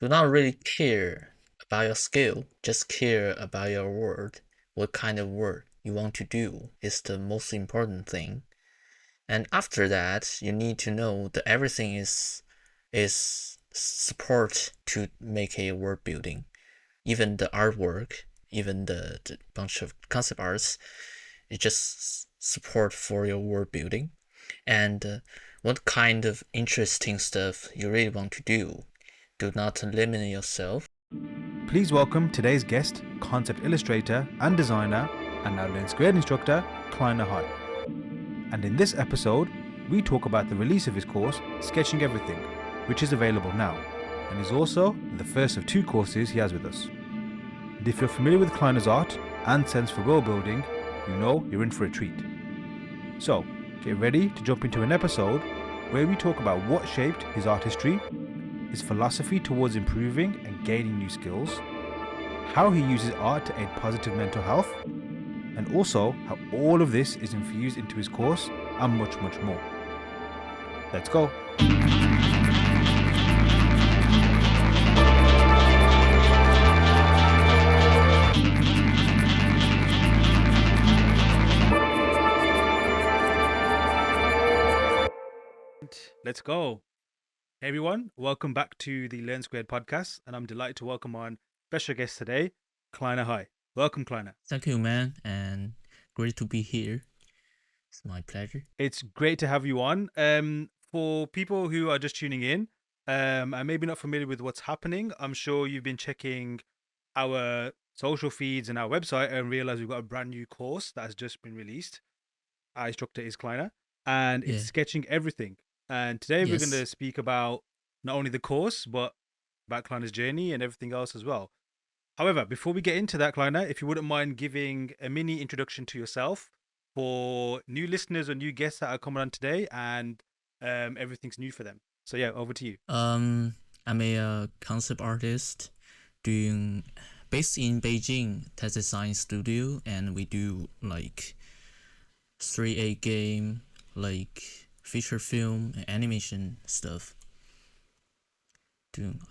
do not really care about your skill, just care about your work. What kind of work you want to do is the most important thing. And after that, you need to know that everything is support to make a world building. Even the artwork, even the bunch of concept arts, it's just support for your world building. And what kind of interesting stuff you really want to do. Do not limit yourself. Please welcome today's guest, concept illustrator and designer, and now Learn Squared instructor, KleinerHai. And in this episode, we talk about the release of his course, Sketching Everything, which is available now, and is also the first of 2 courses he has with us. And if you're familiar with Kleiner's art and sense for world building, you know you're in for a treat. So, get ready to jump into an episode where we talk about what shaped his artistry, his philosophy towards improving and gaining new skills, how he uses art to aid positive mental health, and also how all of this is infused into his course and much, much more. Let's go. Let's go. Hey everyone, welcome back to the Learn Squared podcast, and I'm delighted to welcome on special guest today, KleinerHai. Welcome, Kleiner. Thank you, man, and great to be here. It's my pleasure. It's great to have you on. For people who are just tuning in, and maybe not familiar with what's happening, I'm sure you've been checking our social feeds and our website and realize we've got a brand new course that has just been released. Our instructor is Kleiner, and it's Yeah. Sketching Everything. And today we're going to Yes. speak about not only the course, but about Kleiner's journey and everything else as well. However, before we get into that, Kleiner, if you wouldn't mind giving a mini introduction to yourself for new listeners or new guests that are coming on today, and everything's new for them. So yeah, over to you. I'm a concept artist doing based in Beijing Test Design Studio, and we do like 3A game, like feature film and animation stuff.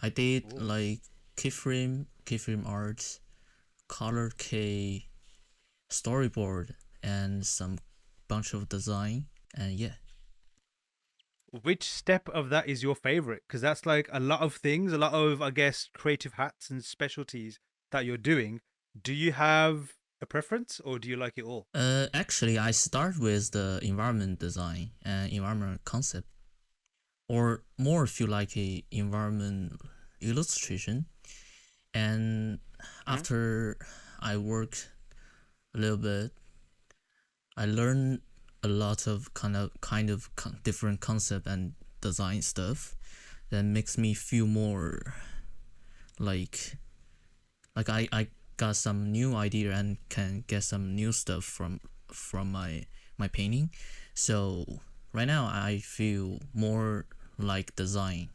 I did Cool. like keyframe art, color K, storyboard, and some bunch of design, and yeah. Which step of that is your favorite? Because that's like a lot of things, a lot of, I guess, creative hats and specialties that you're doing. Do you have a preference or do you like it all? Actually, I start with the environment design and environment concept, or more if you like a environment illustration. And Mhm. after I work a little bit, I learn a lot of different concept and design stuff that makes me feel more like I got some new idea and can get some new stuff from my painting. So right now I feel more like design,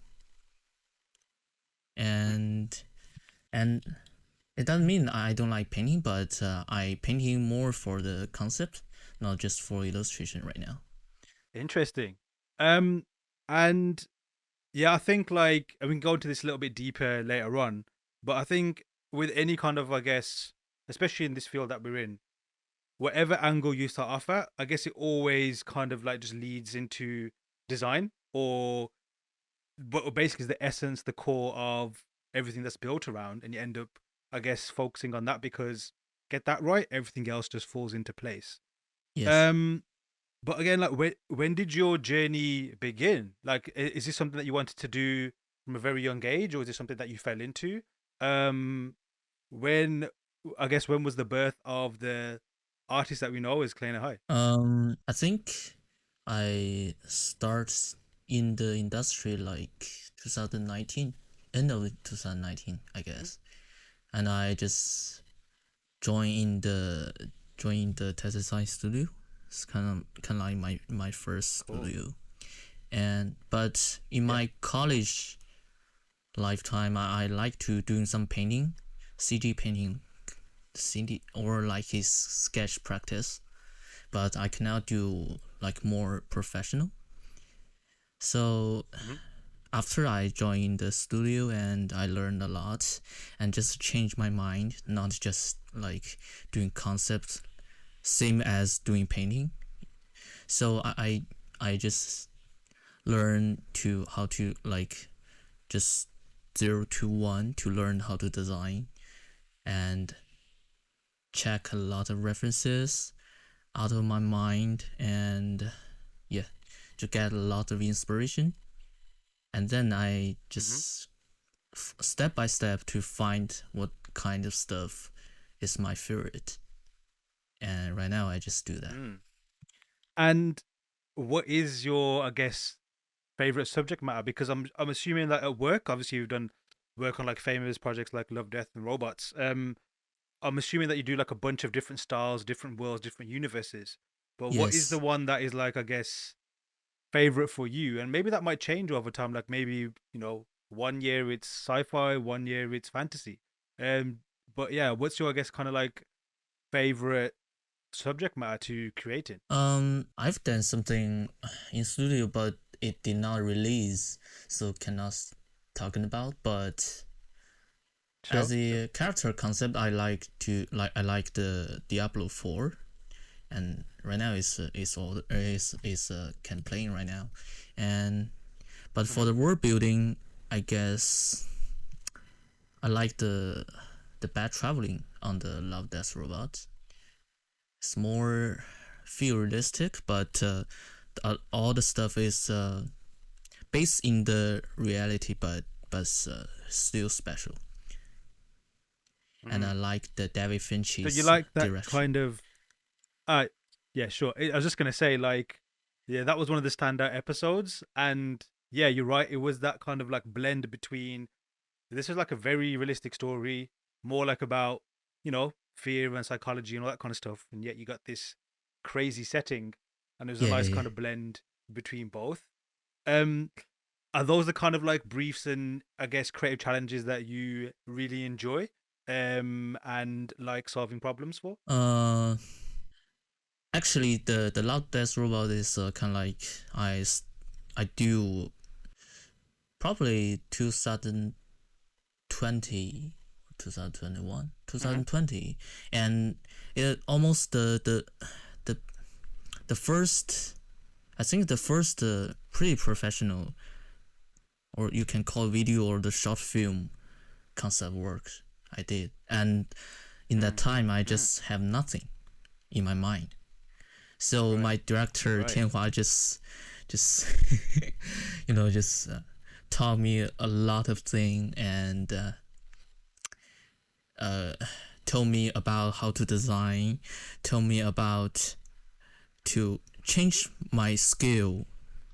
and and it doesn't mean I don't like painting, but I painting more for the concept, not just for illustration right now. Interesting. Um, and yeah, I think like we can go into this a little bit deeper later on, but I think with any kind of, I guess, especially in this field that we're in, whatever angle you start off at, I guess it always kind of like just leads into design, or but basically is the essence, the core of everything that's built around, and you end up, I guess, focusing on that because get that right, everything else just falls into place. Yes. Um, but again, like when did your journey begin? Like, is this something that you wanted to do from a very young age, or is it something that you fell into? Um, when I guess when was the birth of the artist that we know as KleinerHai? I think I start in the industry like 2019, end of 2019, I guess, and I just joined in the test design studio. It's kind of like my first Cool. studio, and but in Yeah. my college lifetime, I like to doing some painting, CG painting, CD or like his sketch practice, but I cannot do like more professional. So Mhm. after I joined the studio and I learned a lot and just changed my mind, not just like doing concepts, same as doing painting. So I just learned to how to like just 0 to 1 to learn how to design and check a lot of references out of my mind and yeah, to get a lot of inspiration. And then I Mm-hmm. just step by step to find what kind of stuff is my favorite. And right now I just do that. Mm. And what is your, I guess, favorite subject matter? Because I'm assuming that at work, obviously you've done work on like famous projects like Love, Death, and Robots. I'm assuming that you do like a bunch of different styles, different worlds, different universes. But what is the Yes. one that is like, I guess, favorite for you? And maybe that might change over time. Like maybe, one year it's sci-fi, one year it's fantasy. Um, but yeah, what's your, I guess, kind of like favorite subject matter to create in? I've done something in studio, but it did not release, so cannot talking about. But as Sure, sure. a character concept, I like the Diablo 4, and right now it's all is can playing right now, and but for Mm-hmm. the world building, I guess I like the bad traveling on the Love Death Robot. It's more feel realistic, but all the stuff is based in the reality, but still special. And I Mm. like the David So you Finch's like that direction. kind of uh yeah, sure. I was just gonna say, like, yeah, that was one of the standout episodes. And yeah, you're right, it was that kind of like blend between this is like a very realistic story, more like about, fear and psychology and all that kind of stuff. And yet you got this crazy setting, and it was a Yeah, yeah, nice yeah. kind of blend between both. Um, are those the kind of like briefs and, I guess, creative challenges that you really enjoy? And like solving problems for? Uh, Actually, the Loud Death Robot is kind of like I do probably 2020, 2021, Mm-hmm. 2020, and it almost the the first, I think the first pretty professional, or you can call video or the short film concept work I did. And in that time, I Mm-hmm. just have nothing in my mind. So Right. my director Right. Tianhua just just taught me a lot of things and uh, told me about how to design, told me about to change my skill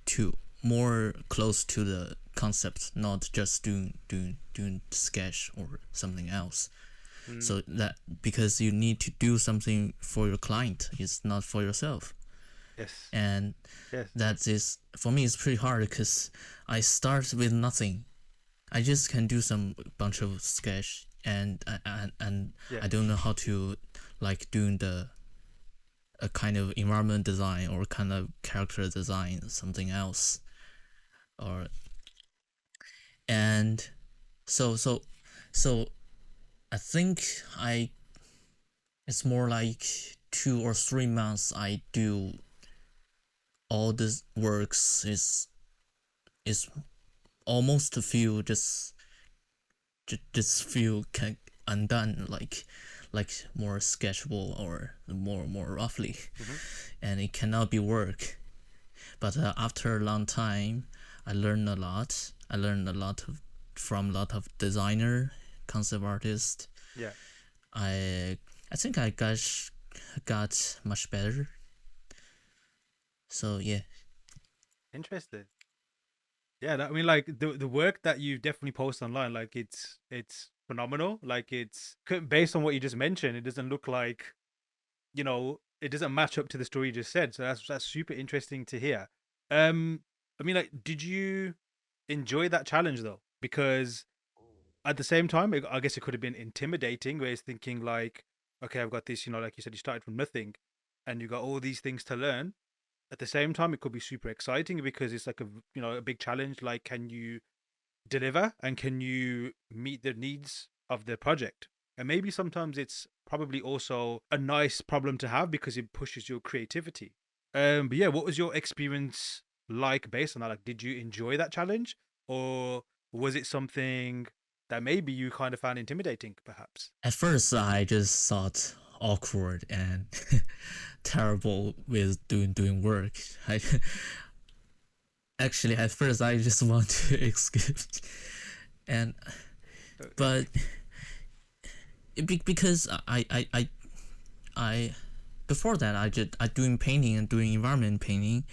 to more close to the concept, not just doing sketch or something else. Mm. So that because you need to do something for your client, it's not for yourself. Yes. And Yes. that is for me it's pretty hard because I start with nothing. I just can do some bunch of sketch and Yeah. I don't know how to like doing the a kind of environment design or kind of character design something else or and so so so I think I it's more like 2 or 3 months I do all this works is almost feel just feel can undone like more sketchable or more roughly Mm-hmm. and it cannot be work but after a long time I learned a lot from a lot of designer concept artist. Yeah. I think I got much better, so yeah. Interesting. Yeah. I mean, like the work that you definitely post online, like it's phenomenal. Like based on what you just mentioned, it doesn't look like, it doesn't match up to the story you just said. So that's super interesting to hear. Um, I mean, like, did you enjoy that challenge though? Because at the same time, I guess it could have been intimidating, where it's thinking like, okay, I've got this, like you said, you started from nothing, and you got all these things to learn. at the same time, it could be super exciting because it's like a big challenge. Like, can you deliver and can you meet the needs of the project? And maybe sometimes it's probably also a nice problem to have because it pushes your creativity. But yeah, what was your experience like based on that? Like, did you enjoy that challenge, or was it something that maybe you kind of found intimidating, perhaps? At first, I just thought awkward and terrible with doing work. I actually at first I just want to escape, and but because I before that I doing painting and doing environment painting,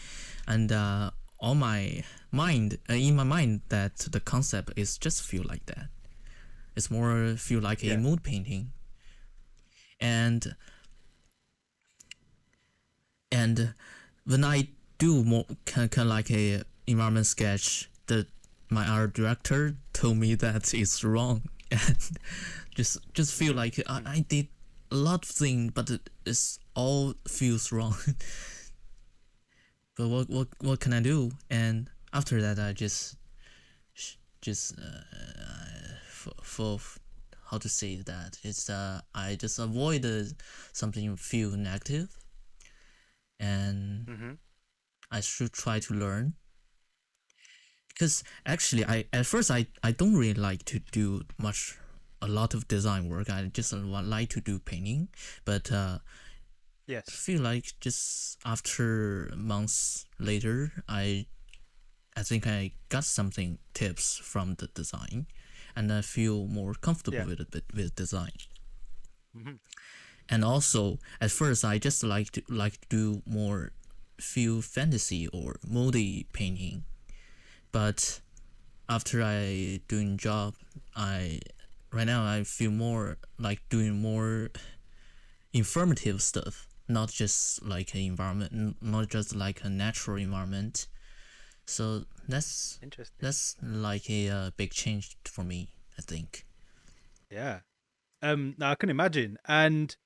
and on my mind in my mind that the concept is just feel like that. It's more feel like a Yeah. mood painting, and and when I do more kind of like a environment sketch, the my art director told me that it's wrong, and just feel like I did a lot of things, but it's all feels wrong. But what can I do? And after that, I just for how to say that, it's I just avoided something feel negative, and Mm-hmm. I should try to learn. Because actually I at first I don't really like to do much a lot of design work. I just like to do painting, but Yes. feel like just after months later, I think I got something tips from the design, and I feel more comfortable Yeah. with design. Mm-hmm. And also at first I just like to do more feel fantasy or moody painting, but after I doing job, I right now I feel more like doing more informative stuff, not just like an environment, not just like a natural environment. So Interesting. that's like a big change for me, I think. Yeah. Now I can imagine, and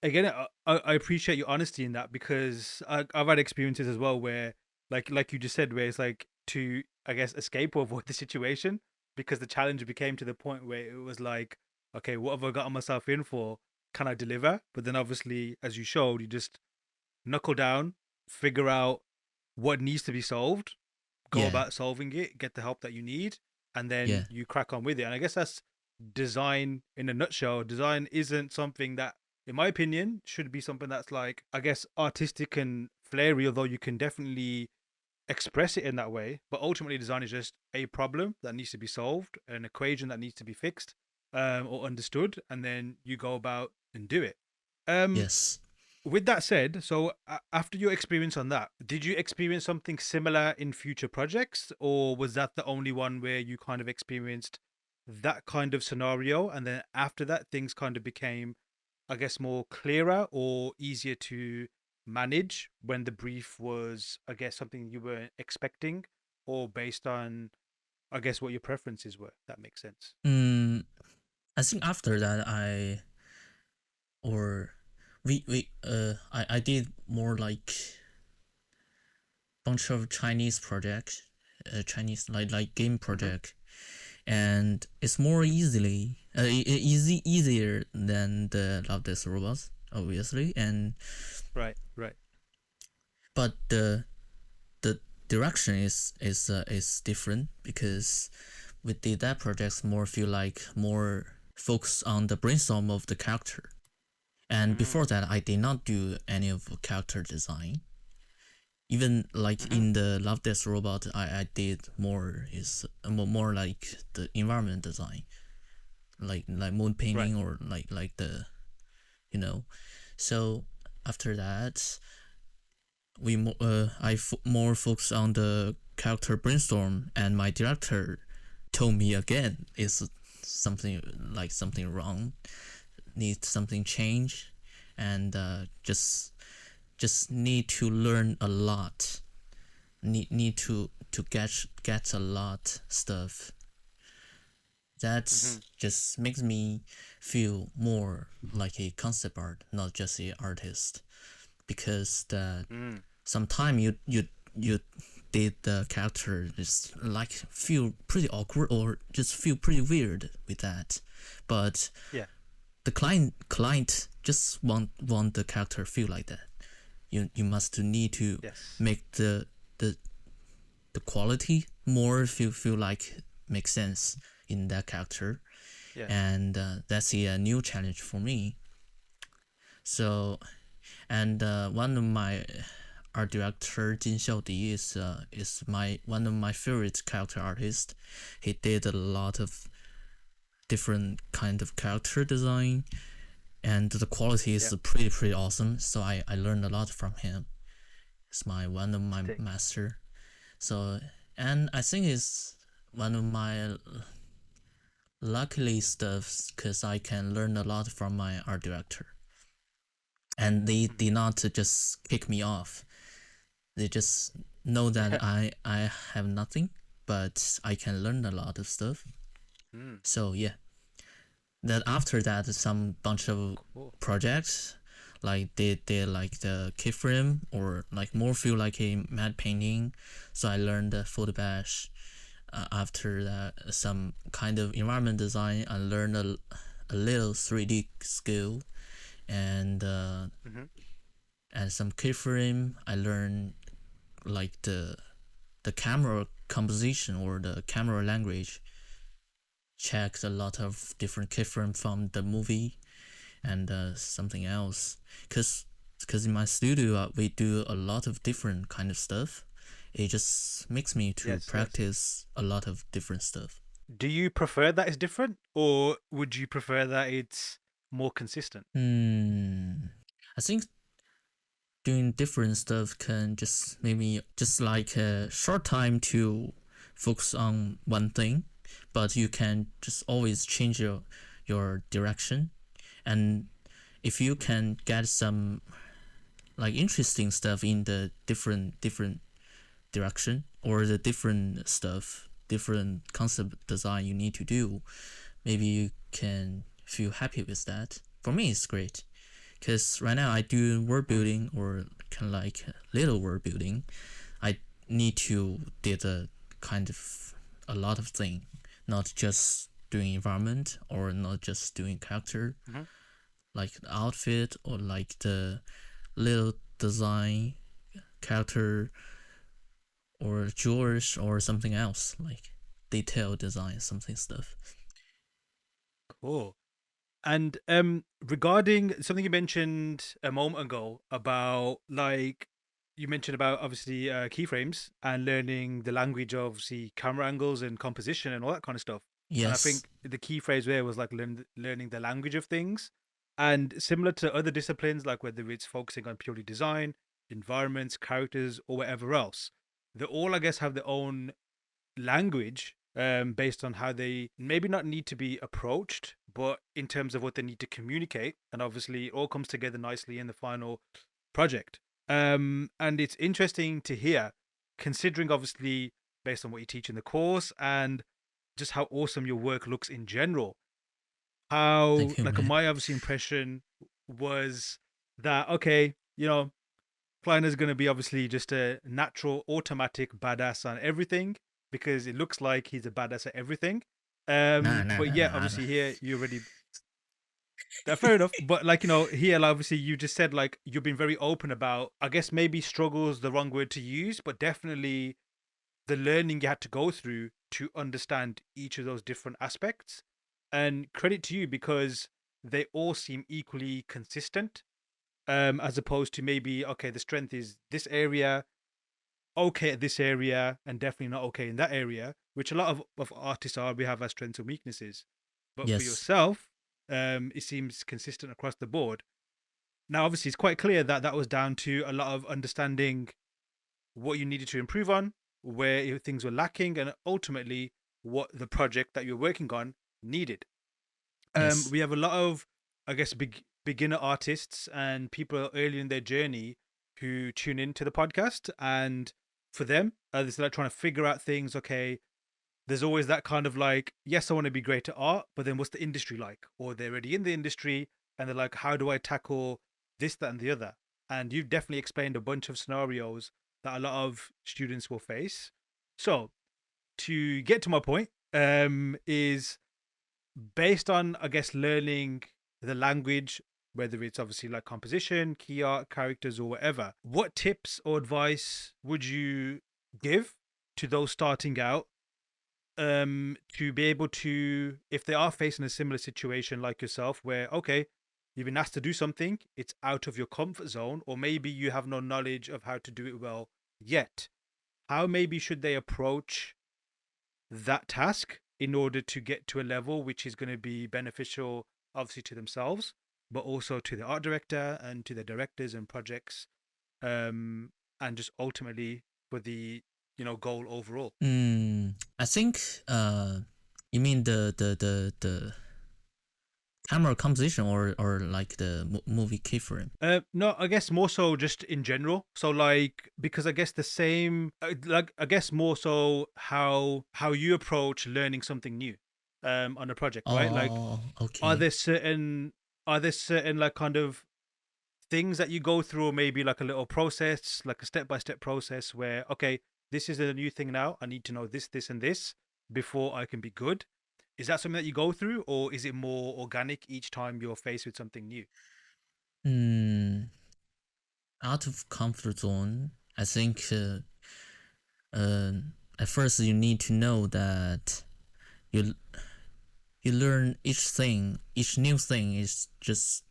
again, I appreciate your honesty in that because I've had experiences as well where, like you just said, where it's like to, I guess, escape or avoid the situation because the challenge became to the point where it was like, okay, what have I gotten myself in for? Can I deliver? But then obviously, as you showed, you just knuckle down, figure out what needs to be solved, go Yeah, about solving it, get the help that you need, and then yeah, you crack on with it. And I guess that's design in a nutshell. Design isn't something that, in my opinion, should be something that's like, I guess, artistic and flary, although you can definitely express it in that way. But ultimately, design is just a problem that needs to be solved, an equation that needs to be fixed, or understood, and then you go about and do it. Um, yes. with that said, so after your experience on that, did you experience something similar in future projects, or was that the only one where you kind of experienced that kind of scenario, and then after that, things kind of became, I guess, more clearer or easier to manage when the brief was, I guess, something you were expecting, or based on, I guess, what your preferences were? That makes sense. I think after that or I did more like bunch of Chinese project, Chinese like game Mm-hmm. project, and it's more easier than the Love Death Robots, obviously, and Right, right. but the direction is different because we did that project more feel like more focus on the brainstorm of the character. And Mm-hmm. before that, I did not do any of character design. Even like Mm-hmm. in the Love Death Robot, I did more is more like the environment design, like moon Right. painting or like the you know. So after that, more focus on the character brainstorm, and my director told me again is something like something wrong, needs something change, and just need to learn a lot, need to get a lot stuff. That Mm-hmm. just makes me feel more like a concept art, not just a artist, because Sometime you did the character just like feel pretty awkward or just feel pretty weird with that, but Yeah. the client just want the character feel like that. You must need to Yes. make the the quality more feel like makes sense in that character, Yeah. and that's a new challenge for me. So, and one of my art director Jin Xiaodi is my one of my favorite character artists. He did a lot of different kind of character design, and the quality is Yeah. pretty awesome. So I learned a lot from him. It's one of my Sick. master. So, and I think it's one of my luckily stuffs because I can learn a lot from my art director, and they Mm. did not just kick me off. They just know that Yeah. I have nothing, but I can learn a lot of stuff. Mm. So yeah, that after that some bunch of Cool. projects like they like the keyframe or like more feel like a matte painting. So I learned the photo bash. After that, some kind of environment design, I learned a little 3D skill, and Mm-hmm. and some keyframe. I learned like the camera composition or the camera language. Checked a lot of different keyframe from the movie and something else. Cause in my studio we do a lot of different kind of stuff. It just makes me to Yes. Yes. practice a lot of different stuff. Do you prefer that it's different, or would you prefer that it's more consistent? I think doing different stuff can just maybe just like a short time to focus on one thing, but you can just always change your direction. And if you can get some like interesting stuff in the different direction or the different stuff, different concept design you need to do, maybe you can feel happy with that. For me, it's great because right now I do world Mm. building or kind of like little world building. I need to did a kind of a lot of thing, not just doing environment or not just doing character, Mm-hmm. like the outfit or like the little design character or jewelry or something else like detail design something stuff. Cool. And regarding something you mentioned a moment ago about, like, you mentioned about obviously keyframes and learning the language of, obviously, camera angles and composition and all that kind of stuff. And I Yes. think the key phrase there was like learning the language of things. And similar to other disciplines, like whether it's focusing on purely design, environments, characters, or whatever else, they all, I guess, have their own language, based on how they maybe not need to be approached, but in terms of what they need to communicate. And obviously, it all comes together nicely in the final project. And it's interesting to hear, considering obviously based on what you teach in the course and just how awesome your work looks in general. Thank How, you, like, man. my obviously impression was that, okay, Kleiner's going to be obviously just a natural, automatic badass on everything, because it looks like he's a badass at everything. Nah, nah, But nah, yeah, nah, nah. obviously here you already, fair enough. But, like, here, like, obviously you just said, like, you've been very open about, I guess maybe struggles the wrong word to use, but definitely the learning you had to go through to understand each of those different aspects. And credit to you, because they all seem equally consistent, as opposed to maybe, okay, the strength is this area, okay at this area, and definitely not okay in that area, which a lot of artists are. We have our strengths and weaknesses. But for Yes. yourself, it seems consistent across the board. Now, obviously, it's quite clear that that was down to a lot of understanding what you needed to improve on, where things were lacking, and ultimately what the project that you're working on needed. Yes. We have a lot of, I guess, beginner artists and people early in their journey who tune into the podcast, and for them, it's like trying to figure out things. Okay, there's always that kind of like, yes, I want to be great at art, but then what's the industry like? Or they're already in the industry and they're like, how do I tackle this, that, and the other? and you've definitely explained a bunch of scenarios that a lot of students will face. So to get to my point, is based on, I guess, learning the language, whether it's obviously like composition, key art, characters, or whatever, what tips or advice would you give to those starting out, to be able to, if they are facing a similar situation like yourself, where, okay, you've been asked to do something, it's out of your comfort zone, or maybe you have no knowledge of how to do it well yet, how maybe should they approach that task in order to get to a level which is going to be beneficial, obviously, to themselves, but also to the art director and to the directors and projects, and just ultimately for the goal overall. I think you mean the camera composition or like the movie keyframe. No, I guess more so just in general. So like, because I guess the same, like I guess more so how you approach learning something new, on a project, right? Like, Oh, are okay. there certain like kind of things that you go through, or maybe like a little process, like a step-by-step process where, okay, this is a new thing now, I need to know this and this before I can be good? Is that something that you go through, or is it more organic each time you're faced with something new? Hmm. Out of comfort zone. I think uh, at first you need to know that you you learn each new thing is just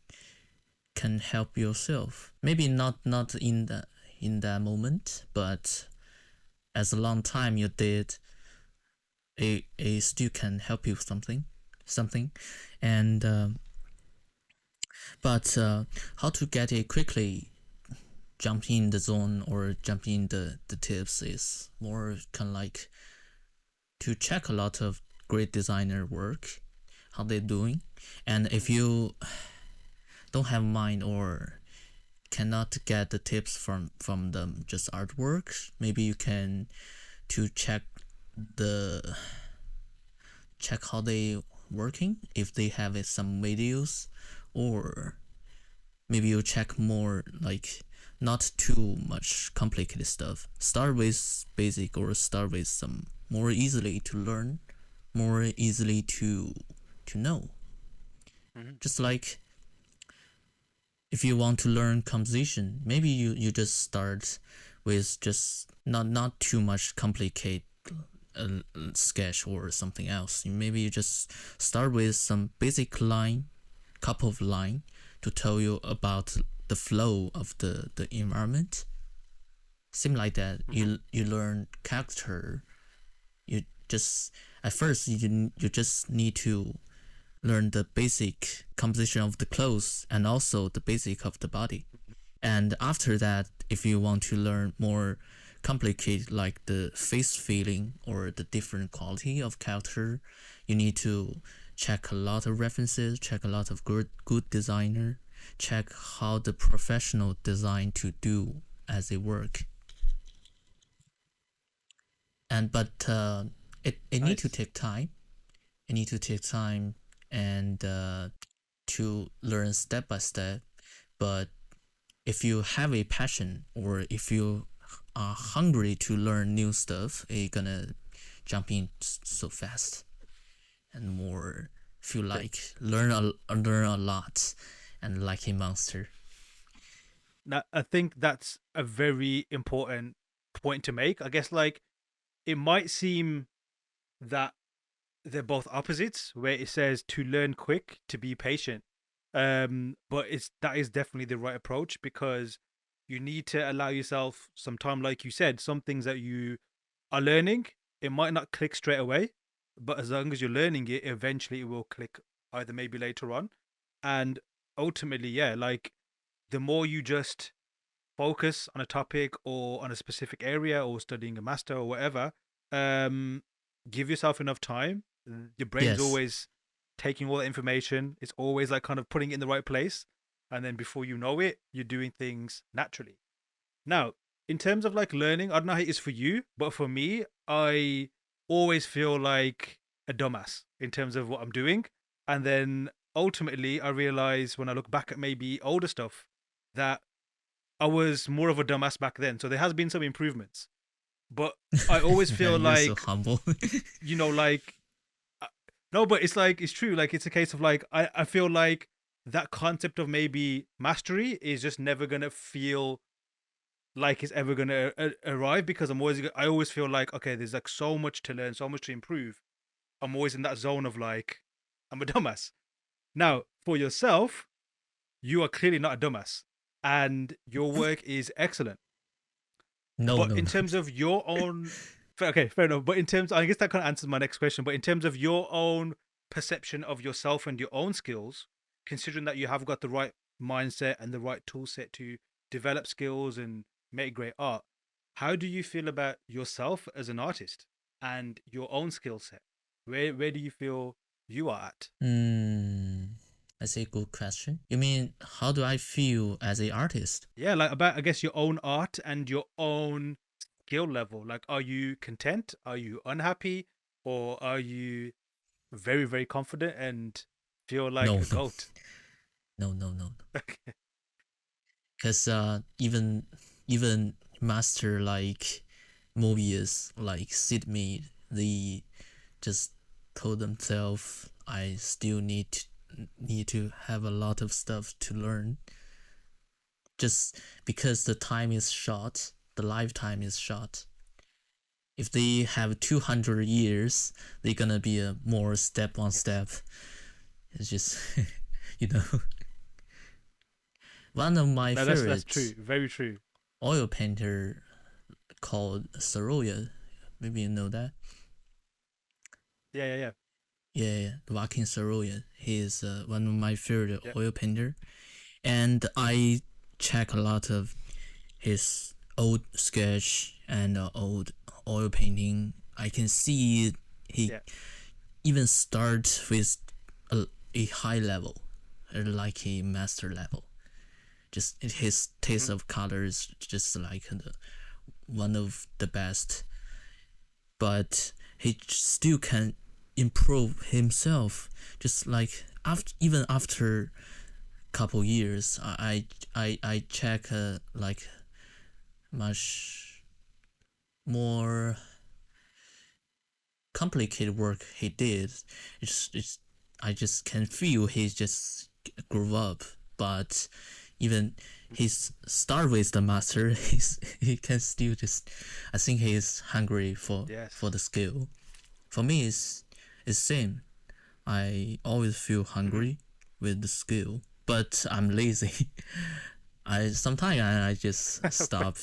can help yourself. Maybe not in that moment, but as a long time you did, a still can help you something, and but how to get it quickly jump in the zone or jump in the tips is more kind of like to check a lot of great designer work, how they're doing, and if you don't have mind or cannot get the tips from them just artwork, maybe you can to the check how they working if they have some videos, or maybe you check more like not too much complicated stuff, start with basic or start with some more easily to learn, more easily to know. Mm-hmm. Just like if you want to learn composition, maybe you just start with just not too much complicated sketch or something else. Maybe you just start with some basic line, couple of line to tell you about the flow of the environment. Same like that. Mm-hmm. You learn character. You just at first you just need to learn the basic composition of the clothes and also the basic of the body. And after that, if you want to learn more complicated, like the face feeling or the different quality of character, you need to check a lot of references, check a lot of good designer, check how the professional design to do as they work. And but it need to Nice. take time. It need to take time and to learn step by step. But if you have a passion or if you are hungry to learn new stuff, you're gonna jump in so fast and more feel Okay. like learn a lot and like a monster. Now, I think that's a very important point to make. I guess like it might seem that they're both opposites, where it says to learn quick, to be patient. But it's that is definitely the right approach, because you need to allow yourself some time, like you said, some things that you are learning, it might not click straight away, but as long as you're learning it, eventually it will click, either maybe later on. And ultimately, yeah, like the more you just focus on a topic or on a specific area or studying a master or whatever, um, give yourself enough time. Your brain's Yes, always taking all the information. It's always like kind of putting it in the right place. And then before you know it, you're doing things naturally. Now, in terms of like learning, I don't know how it is for you, but for me, I always feel like a dumbass in terms of what I'm doing. And then ultimately, I realize when I look back at maybe older stuff that I was more of a dumbass back then. So there has been some improvements, but I always feel You're so like, humble. you know, like uh, no, but it's like it's true. Like it's a case of like I feel like that concept of maybe mastery is just never gonna feel like it's ever gonna arrive, because I always feel like, okay, there's like so much to learn, so much to improve. I'm always in that zone of like, I'm a dumbass. Now, for yourself, you are clearly not a dumbass, and your work is excellent. No, But no, in no. terms of your own, okay, fair enough. But in terms, I guess that kind of answers my next question. But in terms of your own perception of yourself and your own skills, considering that you have got the right mindset and the right tool set to develop skills and make great art, how do you feel about yourself as an artist and your own skill set? Where do you feel you are at? That's a good question. You mean how do I feel as a artist? Yeah, like about, I guess, your own art and your own skill level. Like, are you content? Are you unhappy? Or are you very, very confident and feel like No, a no, goat? no, no, no. Because even master like Mobius, like Sid Mead, they just told themselves I still need to have a lot of stuff to learn. Just because the time is short, the lifetime is short. If they have 200 years, they're gonna be a more step on Yes. step. It's just, you know, one of my No, that's favorites true. Very true. oil painter called Sorolla. Maybe you know that. Yeah, yeah, yeah. Yeah, Joaquin Sorolla. He is one of my favorite Yeah. oil painter, and I check a lot of his old sketch and old oil painting. I can see he Yeah. even start with a high level, like a master level. Just his taste Hmm. of color is just like one of the best, but he still can improve himself. Just like even after couple years, I check like much more complicated work he did. It's I just can feel he just grew up, but even he's start with the master, he can still just. I think he's hungry for Yes. the skill. For me, it's same. I always feel Hmm. hungry with the skill, but I'm lazy. I sometimes I just stop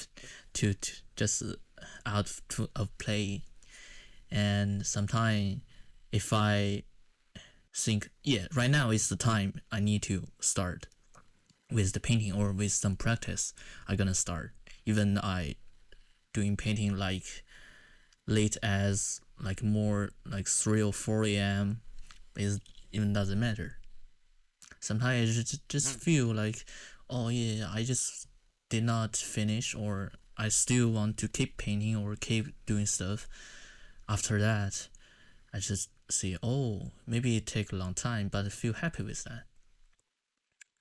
to just out of play, and sometimes if I think yeah right now is the time I need to start with the painting or with some practice, I gonna start. Even I doing painting like late as like more like 3 or 4 a.m. is even doesn't matter. Sometimes I just Hmm. feel like, oh yeah, I just did not finish, or I still want to keep painting or keep doing stuff. After that, I just see, oh, maybe it take a long time, but I feel happy with that.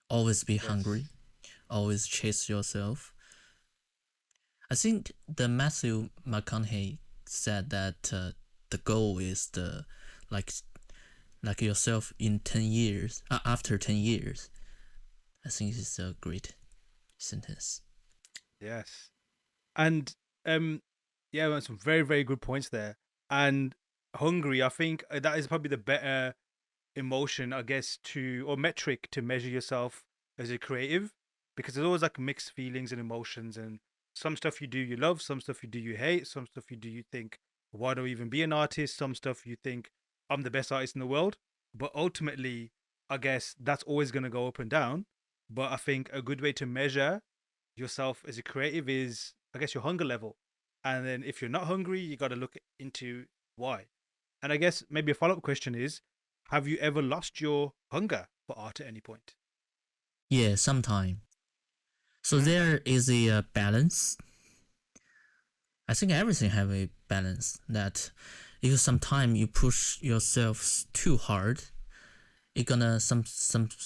Always be hungry, Yes. always chase yourself. I think the Matthew McConaughey said that the goal is the like like yourself in 10 years. After 10 years, I think it's a great sentence. Yes. And yeah, man, some very, very good points there. And hungry, I think that is probably the better emotion, I guess, to or metric to measure yourself as a creative, because there's always like mixed feelings and emotions, and some stuff you do you love, some stuff you do you hate, some stuff you do you think, why do I even be an artist? Some stuff you think, I'm the best artist in the world. But ultimately, I guess that's always going to go up and down. But I think a good way to measure yourself as a creative is, I guess, your hunger level. And then if you're not hungry, you got to look into why. And I guess maybe a follow up question is, have you ever lost your hunger for art at any point? Yeah, sometime. So Mm. there is a balance. I think everything have a balance that if sometimes you push yourself too hard, it gonna sometimes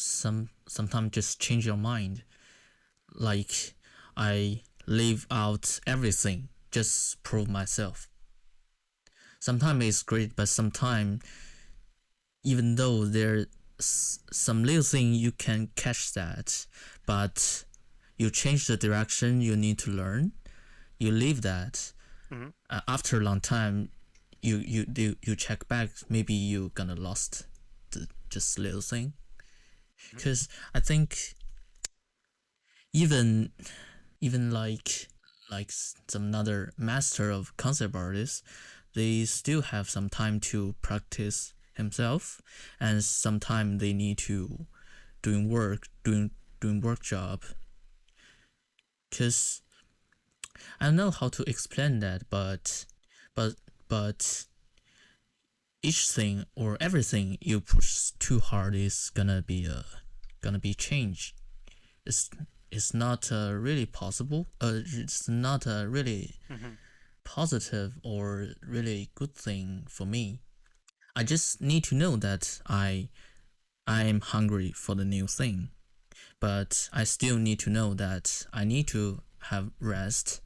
just change your mind. Like I leave out everything, just prove myself. Sometimes it's great, but sometimes, even though there's some little thing you can catch that, but you change the direction you need to learn, you leave that. After a long time, you check back, maybe you gonna lost the just little thing. Because I think even like some another master of concept artists, they still have some time to practice himself, and sometimes they need to doing work job. Cause I don't know how to explain that, but each thing or everything you push too hard is gonna be changed. It's it's not really possible. It's not a really positive or really good thing for me. I just need to know that I am hungry for the new thing, but I still need to know that I need to have rest,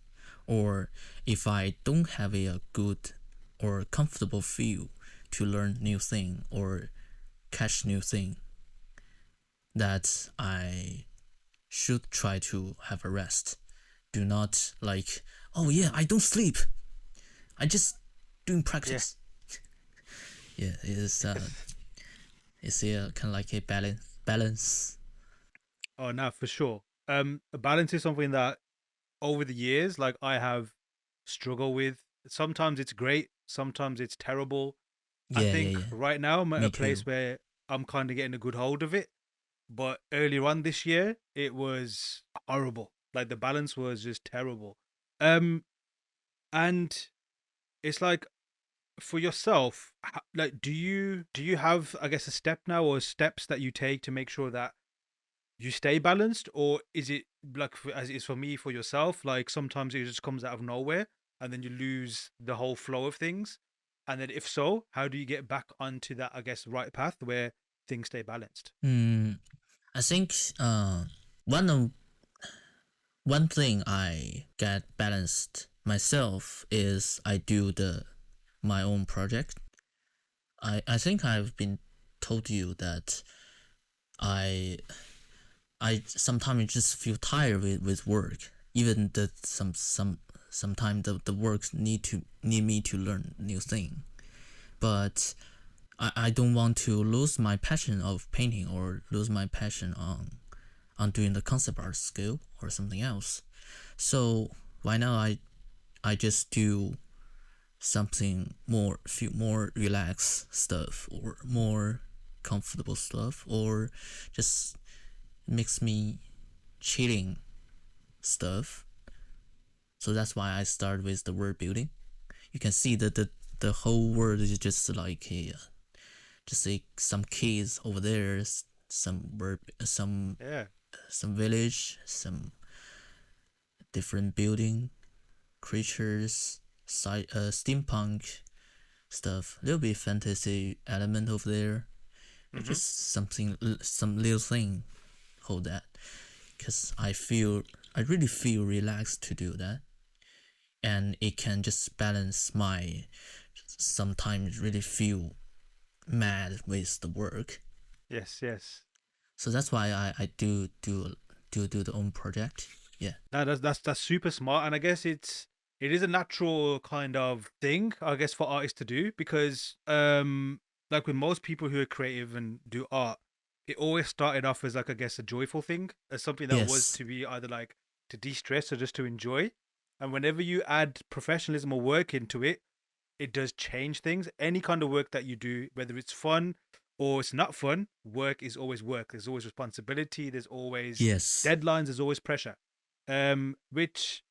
or if I don't have a good or comfortable feel to learn new thing or catch new thing, that I should try to have a rest. Do not like, oh yeah, I don't sleep. I just doing practice. Yeah, it's a kind of like a balance. Oh, no, for sure. Balance is something that over the years, like I have struggled with. Sometimes it's great, sometimes it's terrible. I Yeah, yeah, think yeah. right now I'm at Me a place too. where I'm kind of getting a good hold of it. But earlier on this year, it was horrible. Like the balance was just terrible. Um, and it's like for yourself, like do you have, I guess, a step now or steps that you take to make sure that you stay balanced, or is it like as it is for me for yourself? Like sometimes it just comes out of nowhere, and then you lose the whole flow of things. And then if so, how do you get back onto that, I guess, right path where things stay balanced? I think one of one thing I get balanced myself is I do the my own project. I think I've been told you that I I sometimes just feel tired with work. Even the sometimes the work need me to learn new thing. But I don't want to lose my passion of painting or lose my passion on doing the concept art skill or something else. So why now I just do something more feel more relaxed stuff or more comfortable stuff or just makes me chilling stuff. So that's why I start with the word building. You can see that the whole word is just like some keys over there, some word, Yeah. some village, some different building, creatures, steampunk stuff, a little bit fantasy element over there. It's Mm-hmm. just something, some little thing. Hold that, because I really feel relaxed to do that, and it can just balance my sometimes really feel mad with the work. Yes, yes. So that's why I do the own project. Yeah. No, that's super smart, and I guess it is a natural kind of thing, I guess, for artists to do because, like with most people who are creative and do art, it always started off as like, I guess, a joyful thing, as something that was Yes. to be either like to de-stress or just to enjoy. And whenever you add professionalism or work into it, it does change things. Any kind of work that you do, whether it's fun or it's not fun, work is always work. There's always responsibility. There's always Yes. deadlines. There's always pressure. Which,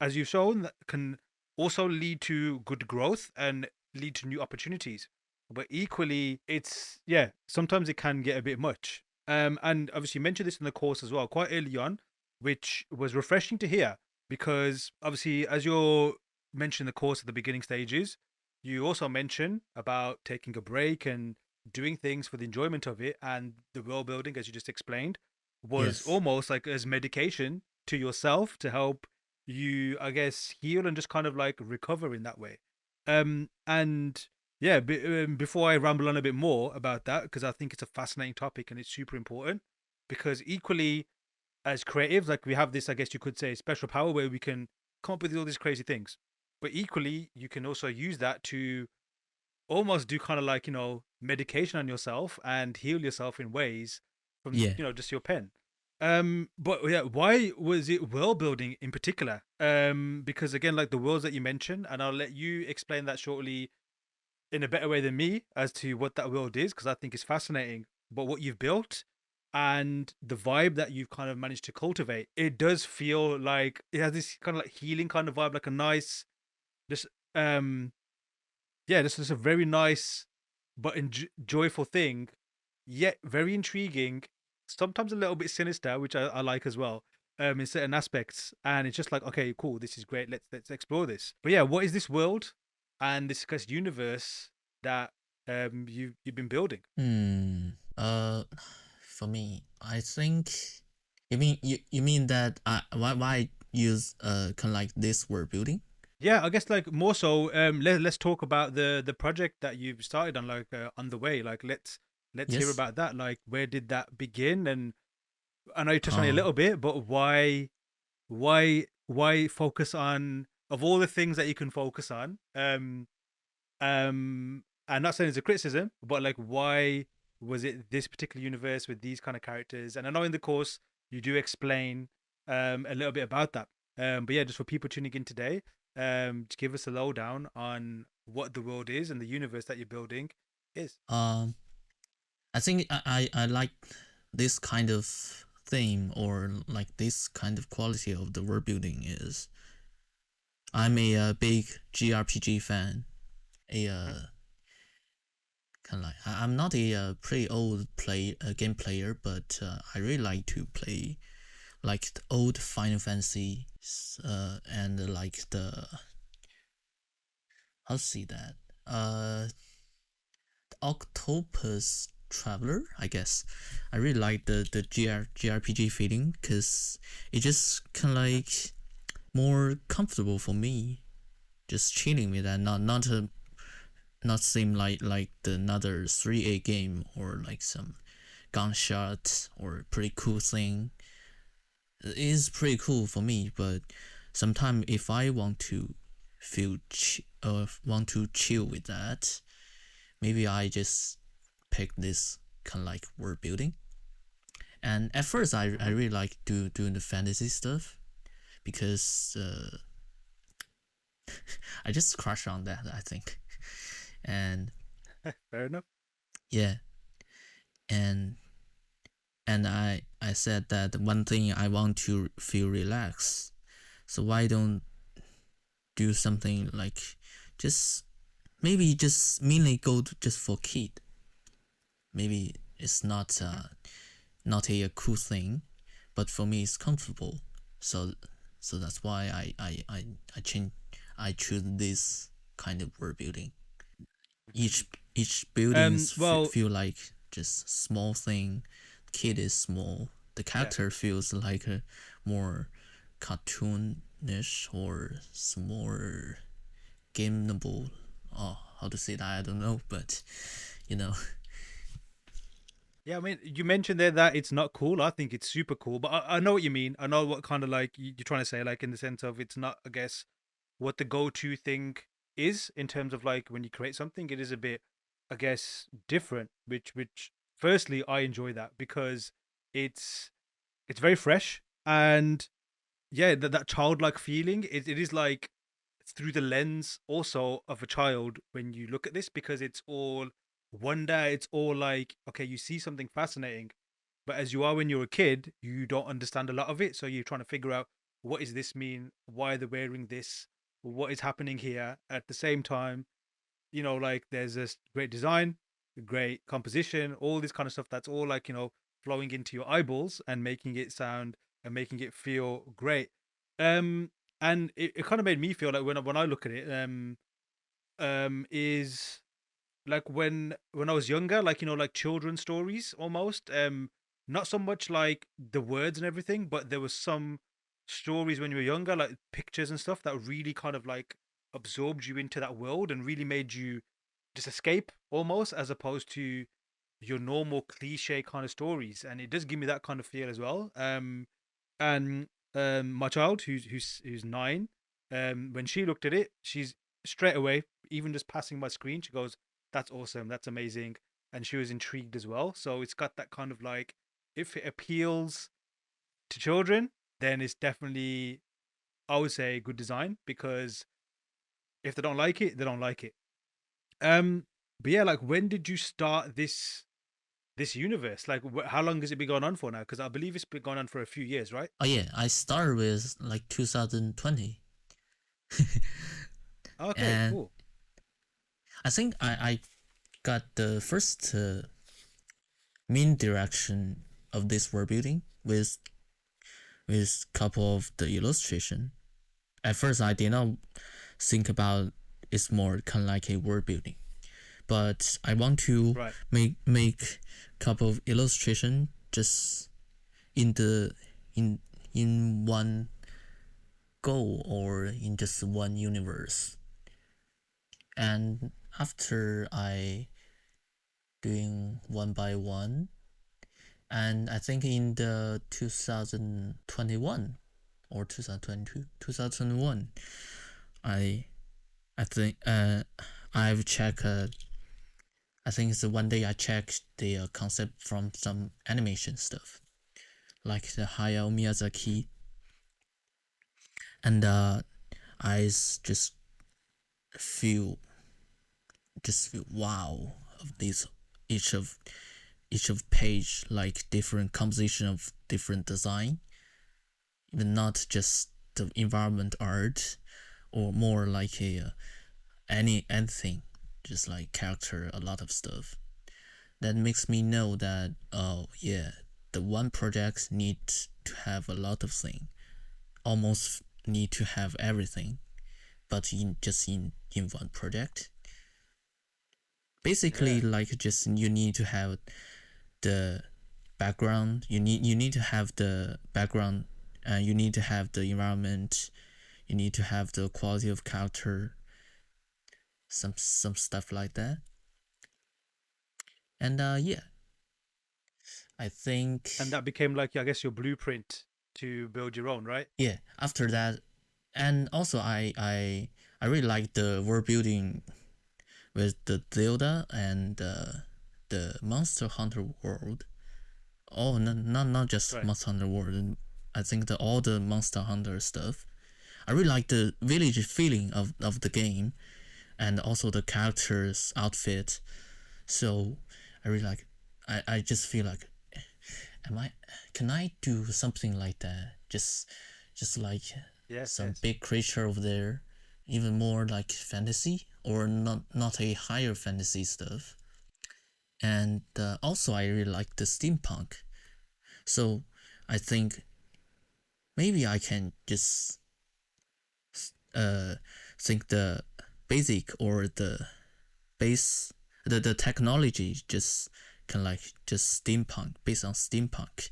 as you've shown, that can also lead to good growth and lead to new opportunities. But equally, it's yeah, sometimes it can get a bit much. And obviously, you mentioned this in the course as well, quite early on, which was refreshing to hear because obviously, as you're mentioning the course at the beginning stages, you also mention about taking a break and doing things for the enjoyment of it, and the world building, as you just explained, was Yes. almost like as medication to yourself to help you, I guess, heal and just kind of like recover in that way. And yeah, before I ramble on a bit more about that, because I think it's a fascinating topic and it's super important, because equally as creatives, like we have this, I guess you could say, special power where we can come up with all these crazy things, but equally you can also use that to almost do kind of like, medication on yourself and heal yourself in ways from, Yeah. just your pen. But yeah, why was it world building in particular? Because again, like the worlds that you mentioned, and I'll let you explain that shortly in a better way than me as to what that world is, because I think it's fascinating. But what you've built and the vibe that you've kind of managed to cultivate, it does feel like it has this kind of like healing kind of vibe, like a nice, just yeah, this is a very nice but joyful thing, yet very intriguing, sometimes a little bit sinister, which I like as well, in certain aspects. And it's just like, okay, cool, this is great. Let's explore this. But yeah, what is this world and this universe that you've been building? Hmm. For me, I think you mean that why use kind of like this word building? Yeah, I guess like more so. Let's talk about the project that you've started on, like on the way. Like let's hear Yes. about that. Like where did that begin? And I know you touched on it a Uh, little bit, but why focus on, of all the things that you can focus on, and not saying it's a criticism, but like why was it this particular universe with these kind of characters? And I know in the course you do explain a little bit about that. But yeah, just for people tuning in today, to give us a lowdown on what the world is and the universe that you're building is. um, I think I like this kind of theme or like this kind of quality of the world building is I'm a, big GRPG fan. A kind of like I'm not a, pretty old game player, but I really like to play like the old Final Fantasy, and like the how to see that the Octopus Traveler. I guess I really like the GRPG feeling because it just kind of like more comfortable for me, just chilling with that, not seem like the another 3A game or like some gunshot or pretty cool thing. It is pretty cool for me, but sometimes if I want to want to chill with that, maybe I just pick this kind of like world building. And at first, I Mhm. really like doing the fantasy stuff because I just crush on that, I think. And Fair enough. yeah, and I said that one thing I want to feel relaxed. So why don't do something like just maybe just mainly go to just for kid. Maybe it's not a cool thing, but for me it's comfortable. So that's why I change I choose this kind of world building. Each each buildings Well, feel like just small thing. Kid is small. The yeah. character feels like a more cartoonish or more gameable. Oh, how to say that? I don't know, but you know, Yeah, I mean, you mentioned there that it's not cool. I think it's super cool, but I know what you mean. I know what kind of like you're trying to say, like in the sense of it's not, I guess, what the go-to thing is in terms of like when you create something. It is a bit, I guess, different. Which, firstly, I enjoy that because it's it's very fresh and yeah, that childlike feeling. It is like through the lens also of a child when you look at this because it's all wonder. It's all like, okay, you see something fascinating, but as you are when you're a kid, you don't understand a lot of it. So you're trying to figure out, what does this mean? Why are they wearing this? What is happening here? At the same time, like there's this great design, great composition, all this kind of stuff that's all like, flowing into your eyeballs and making it sound and making it feel great. Um, and it kind of made me feel like when I look at it, is like when I was younger, like like children's stories almost. Not so much like the words and everything, but there was some. stories when you were younger, like pictures and stuff that really kind of like absorbed you into that world and really made you just escape almost, as opposed to your normal cliche kind of stories. And it does give me that kind of feel as well. And my child, who's 9, when she looked at it, she's straight away, even just passing my screen, she goes, "That's awesome, that's amazing," and she was intrigued as well. So it's got that kind of like, if it appeals to children, then it's definitely, I would say, good design, because if they don't like it, they don't like it. But yeah, like, when did you start this universe? Like, how long has it been going on for now? Because I believe it's been going on for a few years, right? Oh yeah, I started with like 2020. Okay, And cool. I think I got the first main direction of this world building with couple of the illustration. At first, I did not think about it's more kind of like a world building, but I want to Right. make couple of illustration just in the in one goal or in just one universe. And after I doing one by one, and I think in the 2021 or 2022, 2021, I I think I've checked. I think it's one day I checked the concept from some animation stuff, like the Hayao Miyazaki, and I feel just feel wow of these each of each of page like different composition of different design, even not just the environment art or more like a anything, just like character, a lot of stuff. That makes me know that oh yeah, the one project needs to have a lot of thing, almost need to have everything, but in one project. Basically, Yeah. like just you need to have the background. You need to have the background. You need to have the environment. You need to have the quality of character. Some stuff like that. And yeah, I think And that became like, I guess, your blueprint to build your own, right? yeah. After that, and also I really like the world building with the Zelda and the Monster Hunter world. Oh, not just Right. Monster Hunter world. I think all the Monster Hunter stuff. I really like the village feeling of the game, and also the characters' outfit. So I really like. I just feel like, am I? Can I do something like that? Just like Yes, some yes. big creature over there, even more like fantasy or not a higher fantasy stuff. And also I really like the steampunk. So I think maybe I can just uh think the basic or the base the technology just can like just steampunk based on steampunk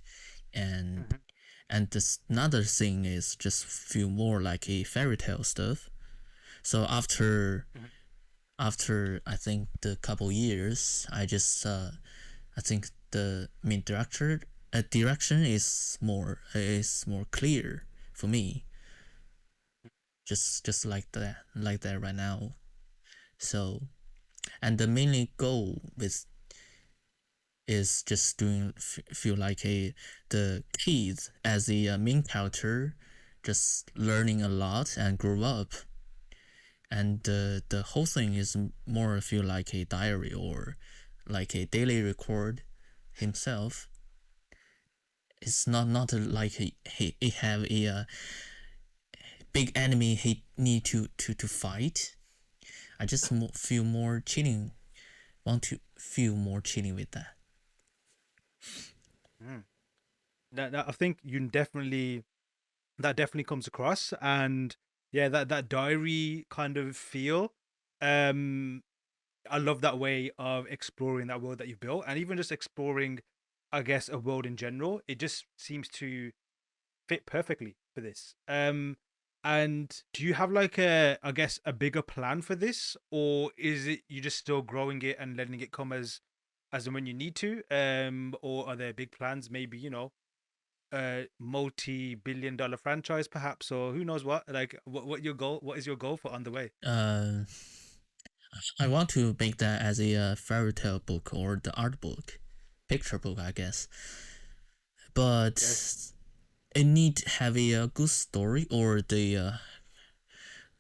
and Hmm. this another thing is just feel more like a fairy tale stuff. So Hmm. after I think the couple years I think the main direction is more clear for me, just like that right now. So and the mainly goal is just doing feel like a the kids as a main character just learning a lot and grow up, and the whole thing is more feel like a diary or like a daily record himself. It's not like he have a big enemy he need to fight. I just feel more chilling, want to feel more chilling with that. Mm. That I think you definitely, that definitely comes across. And yeah, that diary kind of feel. Um, I love that way of exploring that world that you've built, and even just exploring, I guess, a world in general. It just seems to fit perfectly. for this. And do you have like I guess a bigger plan for this, or is it you just still growing it and letting it come as and when you need to? Or are there big plans? Maybe a multi-billion-dollar franchise, perhaps, or who knows what? Like, what your goal? What is your goal for on the way? Uh, I want to make that as a fairy tale book or the art book, picture book, I guess. But Yes. it need have a good story or the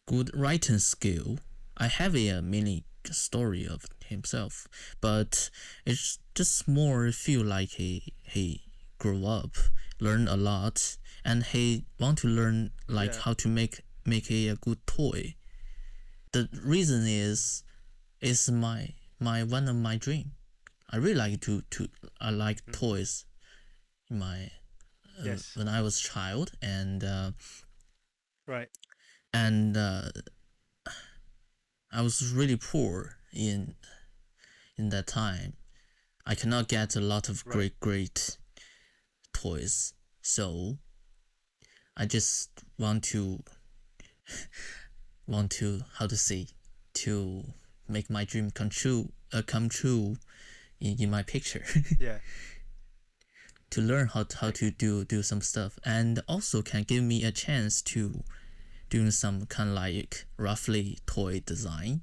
good writing skill. I have a mini story of himself, but it's just more feel like he grew up, learn a lot, and he want to learn like Yeah. how to make a good toy. The reason is my one of my dream. I really like to I like Mm. toys in my Yes. when I was child Right. and I was really poor in that time. I cannot get a lot of Right. great toys, so I just want to how to say to make my dream come true in my picture. Yeah. To learn how Nice. to do some stuff and also can give me a chance to doing some kind of like roughly toy design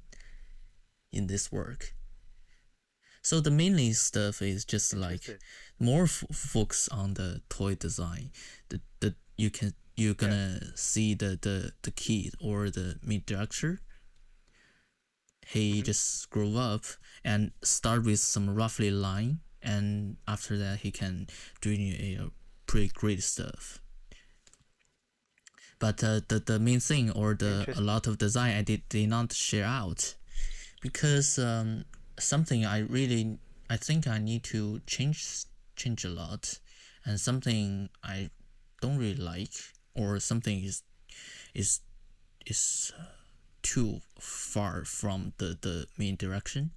in this work. So the mainly stuff is just like Interesting. more focus on the toy design. The you're Yeah. gonna see the kid or the main director. He Hmm. just grew up and start with some roughly line, and after that he can do a pretty great stuff. But the main thing or the a Interesting. lot of design I did not share out because something I think I need to change a lot, and something I don't really like or something is is too far from the main direction,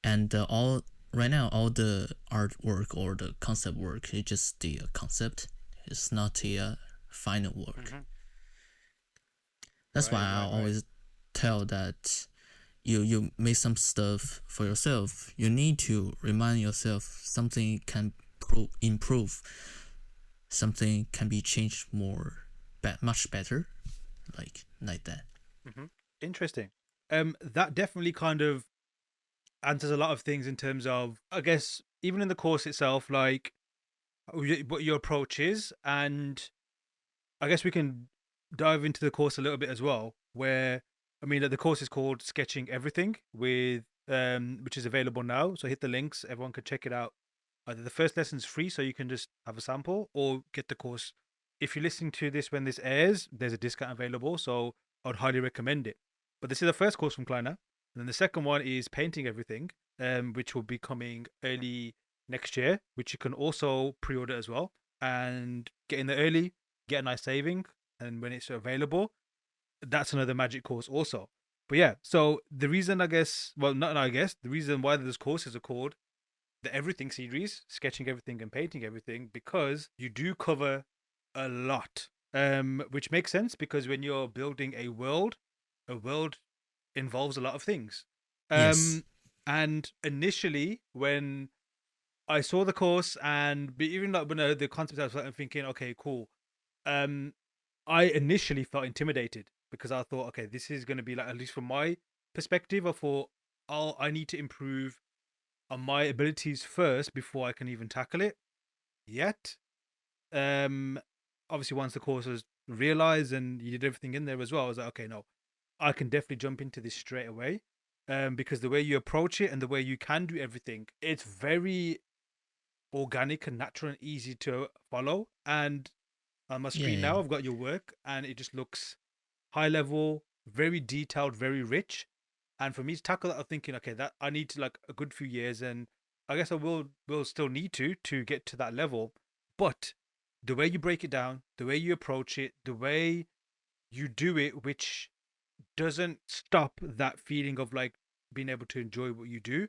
and all right now all the artwork or the concept work is just the concept. It's not the final work. Hmm. That's why Right. I Right. Right. always tell that you make some stuff for yourself. You need to remind yourself something can improve, something can be changed more, much better, like that. Hmm. Interesting. That definitely kind of answers a lot of things in terms of, I guess, even in the course itself, like what your approach is, and I guess we can dive into the course a little bit as well. Where I mean, the course is called Sketching Everything with which is available now. So hit the links; everyone can check it out. Either the first lesson is free, so you can just have a sample, or get the course. If you're listening to this when this airs, there's a discount available, so I'd highly recommend it. But this is the first course from Kleiner, and then the second one is Painting Everything, which will be coming early next year, which you can also pre-order as well and get in there early, get a nice saving, and when it's available, that's another magic course also. But yeah, so the reason I guess, well, not I guess, the reason why those courses are called the Everything series, sketching everything and painting everything, because you do cover a lot. Which makes sense because when you're building a world involves a lot of things. Yes, Um, and initially, when I saw the course and even like when the concept, I was like, thinking, okay, cool. Um, I initially felt intimidated because I thought, okay, this is going to be like, at least from my perspective, I thought, I need to improve on my abilities first before I can even tackle it. Yet, um, obviously, once the course was realized and you did everything in there as well, I was like, okay, no, I can definitely jump into this straight away. Because the way you approach it and the way you can do everything, it's very organic and natural and easy to follow. And on my screen yeah, now, I've got your work, and it just looks high level, very detailed, very rich. And for me to tackle that, I'm thinking, okay, that I need to like a good few years, and I guess I will still need to get to that level. But the way you break it down, the way you approach it, the way you do it, which doesn't stop that feeling of like being able to enjoy what you do,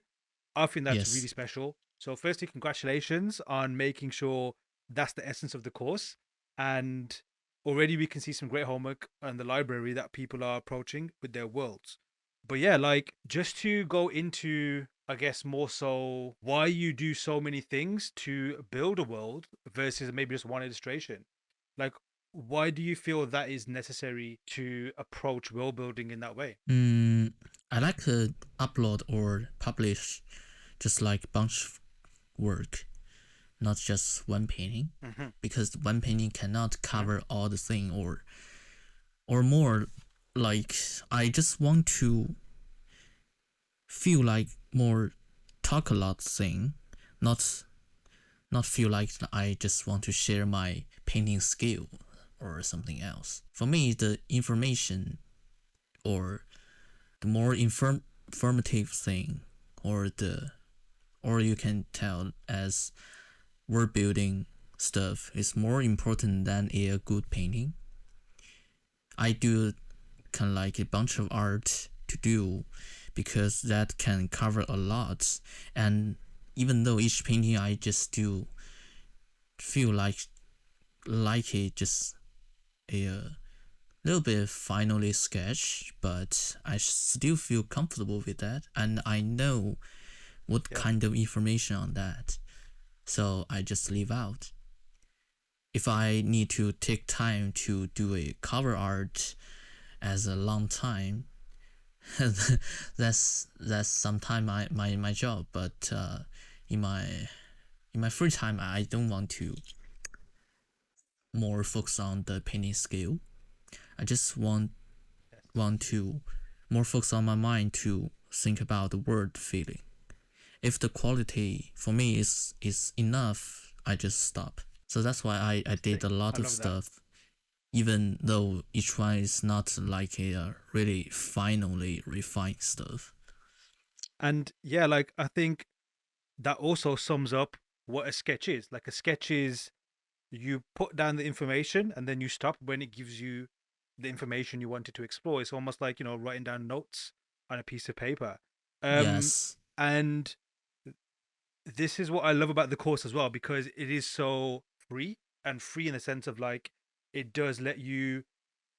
I think that's really yes, special. So, firstly, congratulations on making sure that's the essence of the course. And already we can see some great homework in the library that people are approaching with their worlds. But yeah, like just to go into, I guess, more so why you do so many things to build a world versus maybe just one illustration. Like, why do you feel that is necessary to approach world building in that way? I like to upload or publish just like bunch of work, not just one painting, Mm-hmm. because one painting cannot Mm-hmm. cover all the thing or more. Like I just want to feel like more talk a lot thing, not not feel like I just want to share my painting skill or something else. For me, the information or the more informative thing, or the or you can tell as word building stuff is more important than a good painting. I do kind of like a bunch of art to do because that can cover a lot, and even though each painting I just do feel like it just a little bit finally sketch, but I still feel comfortable with that, and I know what Yeah. kind of information on that, so I just leave out. If I need to take time to do a cover art as a long time, that's sometime my job. But in my in my free time, I don't want to more focus on the painting skill. I just want to more focus on my mind to think about the word feeling. If the quality for me is enough, I just stop. So that's why I did Sick. a I lot of love that. stuff, even though each one is not like a really finally refined stuff. And yeah, like I think that also sums up what a sketch is. Like a sketch is you put down the information and then you stop when it gives you the information you wanted to explore. It's almost like, writing down notes on a piece of paper. Um, Yes, and this is what I love about the course as well, because it is so free, and free in the sense of like it does let you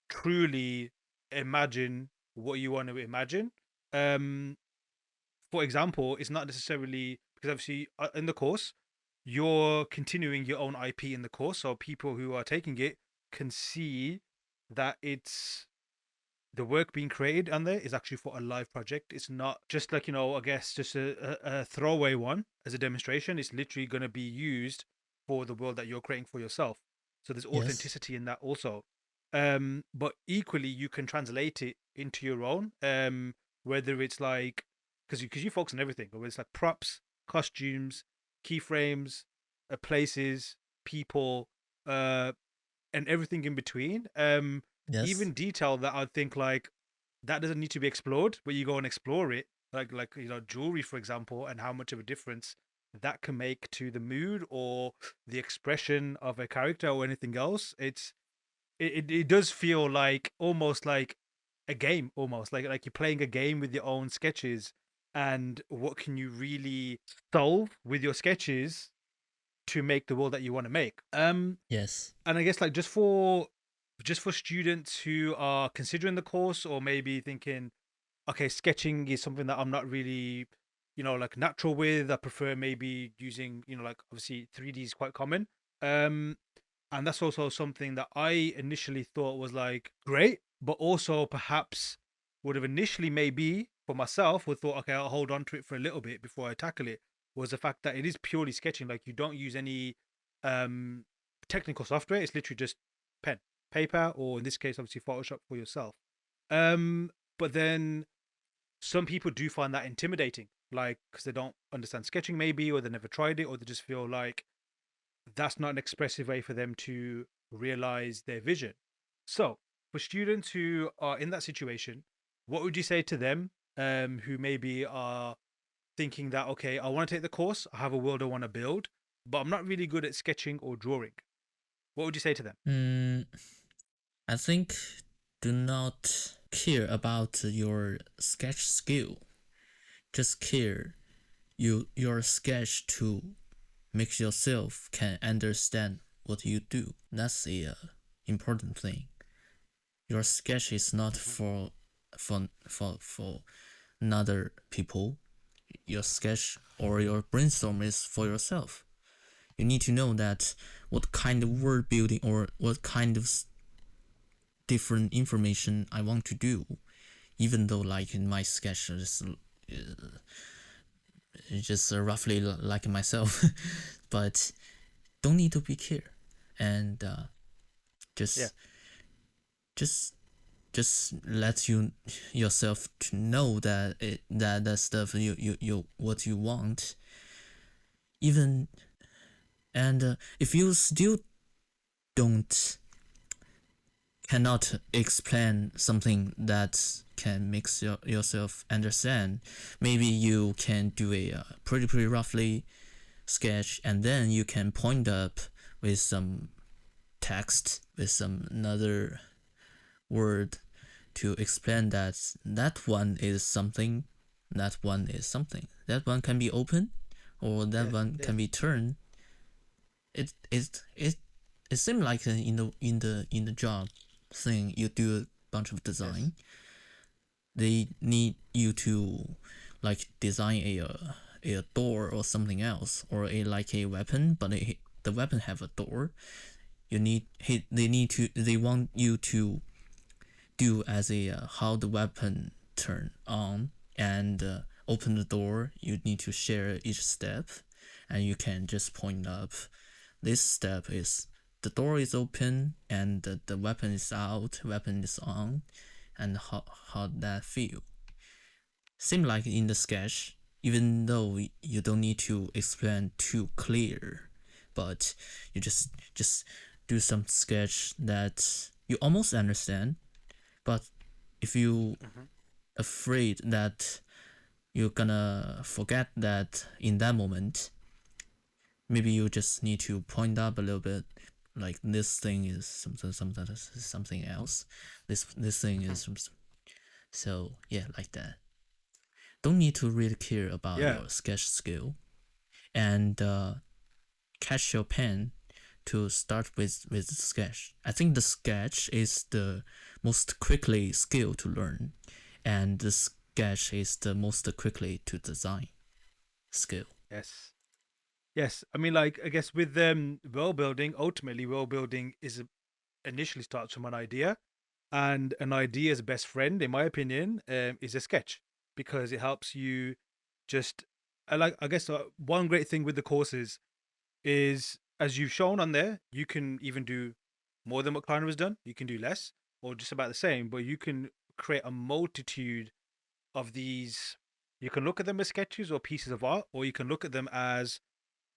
truly imagine what you want to imagine. Um, for example, it's not necessarily because obviously in the course, you're continuing your own IP in the course, so people who are taking it can see that it's the work being created on there is actually for a live project. It's not just like, I guess just a throwaway one as a demonstration. It's literally going to be used for the world that you're creating for yourself. So there's yes, authenticity in that also. But equally, you can translate it into your own. Whether it's like because you focus on everything, whether it's like props, costumes, keyframes, places, people, uh, and everything in between. yes, Even detail that I think like that doesn't need to be explored, but you go and explore it, like jewelry, for example, and how much of a difference that can make to the mood or the expression of a character or anything else. It does feel like almost like a game, almost like you're playing a game with your own sketches, and what can you really solve with your sketches to make the world that you want to make. yes, And I guess like just for students who are considering the course or maybe thinking, okay, sketching is something that I'm not really, like natural with. I prefer maybe using, like obviously 3D is quite common. Um, and that's also something that I initially thought was like great, but also perhaps would have initially maybe for myself would thought, okay, I'll hold on to it for a little bit before I tackle it. Was the fact that it is purely sketching, like you don't use any um technical software. It's literally just pen, paper, or in this case, obviously Photoshop for yourself. Um, but then some people do find that intimidating, like because they don't understand sketching, maybe, or they never tried it, or they just feel like that's not an expressive way for them to realize their vision. So, for students who are in that situation, what would you say to them who maybe are thinking that, okay, I want to take the course, I have a world I want to build, but I'm not really good at sketching or drawing? What would you say to them? mm, I think do not care about your sketch skill. Just care your sketch to make yourself can understand what you do. That's it. important thing. Your sketch is not for another people. Your sketch or your brainstorm is for yourself. You need to know that what kind of word building or what kind of different information I want to do. Even though like in my sketch it's just roughly like myself, but don't need to be clear, and Yeah. just just let yourself to know that that stuff you what you want, even, and if you still don't cannot explain something that can make yourself understand, maybe you can do a pretty roughly sketch, and then you can point up with some text with some another word to explain that that one is something, that one is something, that one can be open, or that one can be turned. It seems like in the job thing you do a bunch of design. They need you to like design a door or something else, or a like a weapon, but the weapon have a door. They want you to do as a how the weapon turn on and open the door. You need to share each step, and you can just point up. This step is the door is open and the weapon is out, weapon is on, and how that feel. Seem like in the sketch, even though you don't need to explain too clear, but you just do some sketch that you almost understand. But if you afraid that you're gonna forget that in that moment, maybe you just need to point up a little bit, like this thing is something else. This thing is so yeah, like that. Don't need to really care about Yeah. your sketch skill, and catch your pen to start with the sketch. I think the sketch is the most quickly skill to learn, and the sketch is the most quickly to design skill. Yes. Yes. I mean, like, I guess with world building, ultimately, world building initially starts from an idea, and an idea's best friend, in my opinion, is a sketch, because it helps you just. I guess one great thing with the courses is, as you've shown on there, you can even do more than what Kleiner has done. You can do less, or just about the same, but you can create a multitude of these. You can look at them as sketches or pieces of art, or you can look at them as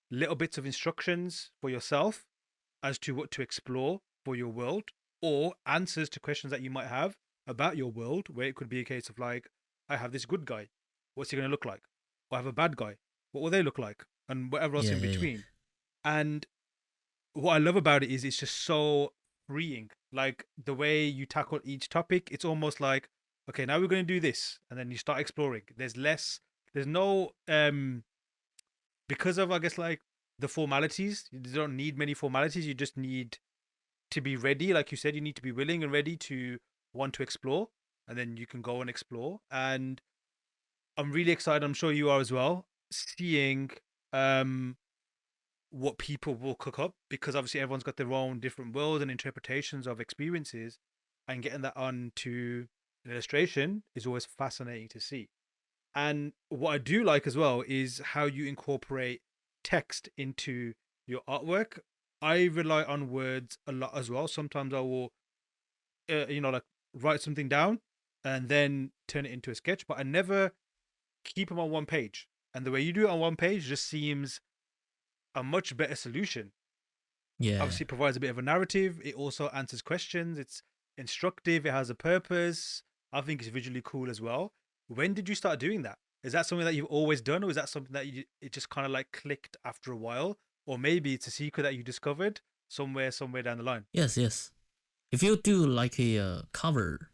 little bits of instructions for yourself as to what to explore for your world, or answers to questions that you might have about your world, where it could be a case of like, I have this good guy, what's he going to look like? Or I have a bad guy, what will they look like? And whatever else Yeah, in yeah, yeah. between. And what I love about it is it's just so freeing. Like the way you tackle each topic, it's almost like, okay, now we're going to do this, and then you start exploring. There's no because of, I guess, like the formalities. You don't need many formalities. You just need to be ready. Like you said, you need to be willing and ready to want to explore, and then you can go and explore. And I'm really excited. I'm sure you are as well. Seeing um what people will cook up, because obviously everyone's got their own different worlds and interpretations of experiences, and getting that onto an illustration is always fascinating to see. And what I do like as well is how you incorporate text into your artwork. I rely on words a lot as well. Sometimes I will, like write something down and then turn it into a sketch, but I never keep them on one page. And the way you do it on one page just seems a much better solution. Yeah. Obviously, it provides a bit of a narrative. It also answers questions. It's instructive. It has a purpose. I think it's visually cool as well. When did you start doing that? Is that something that you've always done, or is that something that it just kind of like clicked after a while, or maybe it's a secret that you discovered somewhere down the line? Yes, yes. If you do like a cover,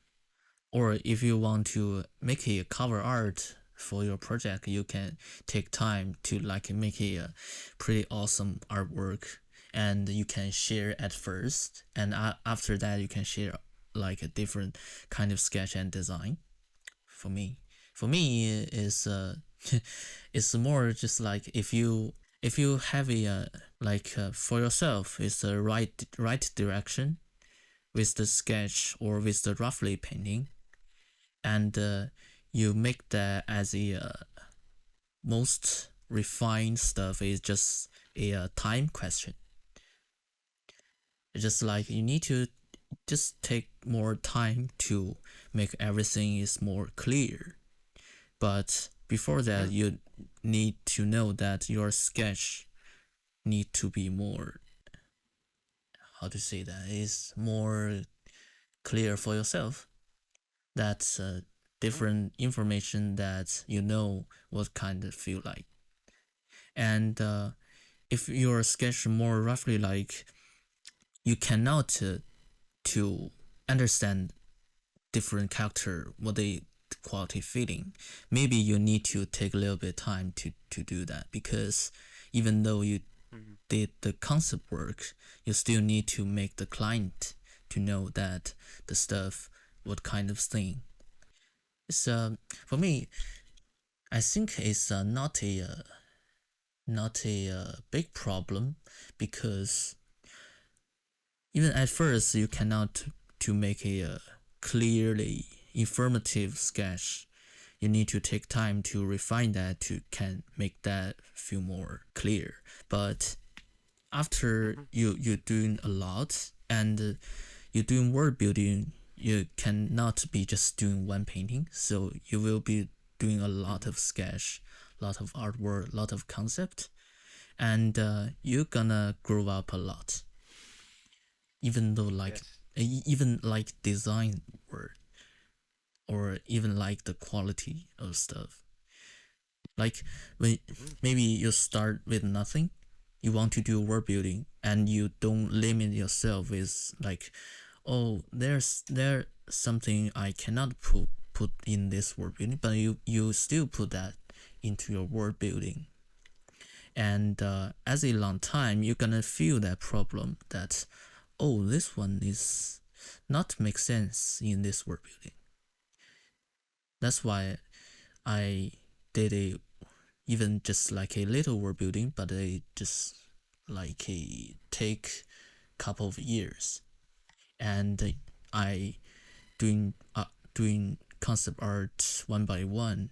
or if you want to make a cover art for your project, you can take time to like make a pretty awesome artwork, and you can share at first, and after that you can share like a different kind of sketch and design. For me, is it's more just like if you have a for yourself, it's the right direction with the sketch or with the roughly painting, and you make that as a most refined stuff is just a time question. It's just like you need to just take more time to make everything is more clear. But before that, you need to know that your sketch need to be more, how to say that, is more clear for yourself. That's different information that you know what kind of feel like. And if your sketch more roughly like you cannot to understand different character what they quality feeling, maybe you need to take a little bit time to do that, because even though you did the concept work, you still need to make the client to know that the stuff what kind of thing. It's for me, I think it's not a big problem, because even at first you cannot to make a clearly informative sketch. You need to take time to refine that to can make that feel more clear. But after you're doing a lot, and you're doing world building, you cannot be just doing one painting. So you will be doing a lot of sketch, lot of artwork, lot of concept, and you're gonna grow up a lot. Even though like even like design work, or even like the quality of stuff. Like when maybe you start with nothing, you want to do world building, and you don't limit yourself with like, oh, there something I cannot put in this world building, but you still put that into your world building. And as a long time, you're gonna feel that problem that, oh, this one is not make sense in this world building. That's why I did a even just like a little world building, but I just like a take couple of years, and I doing concept art one by one,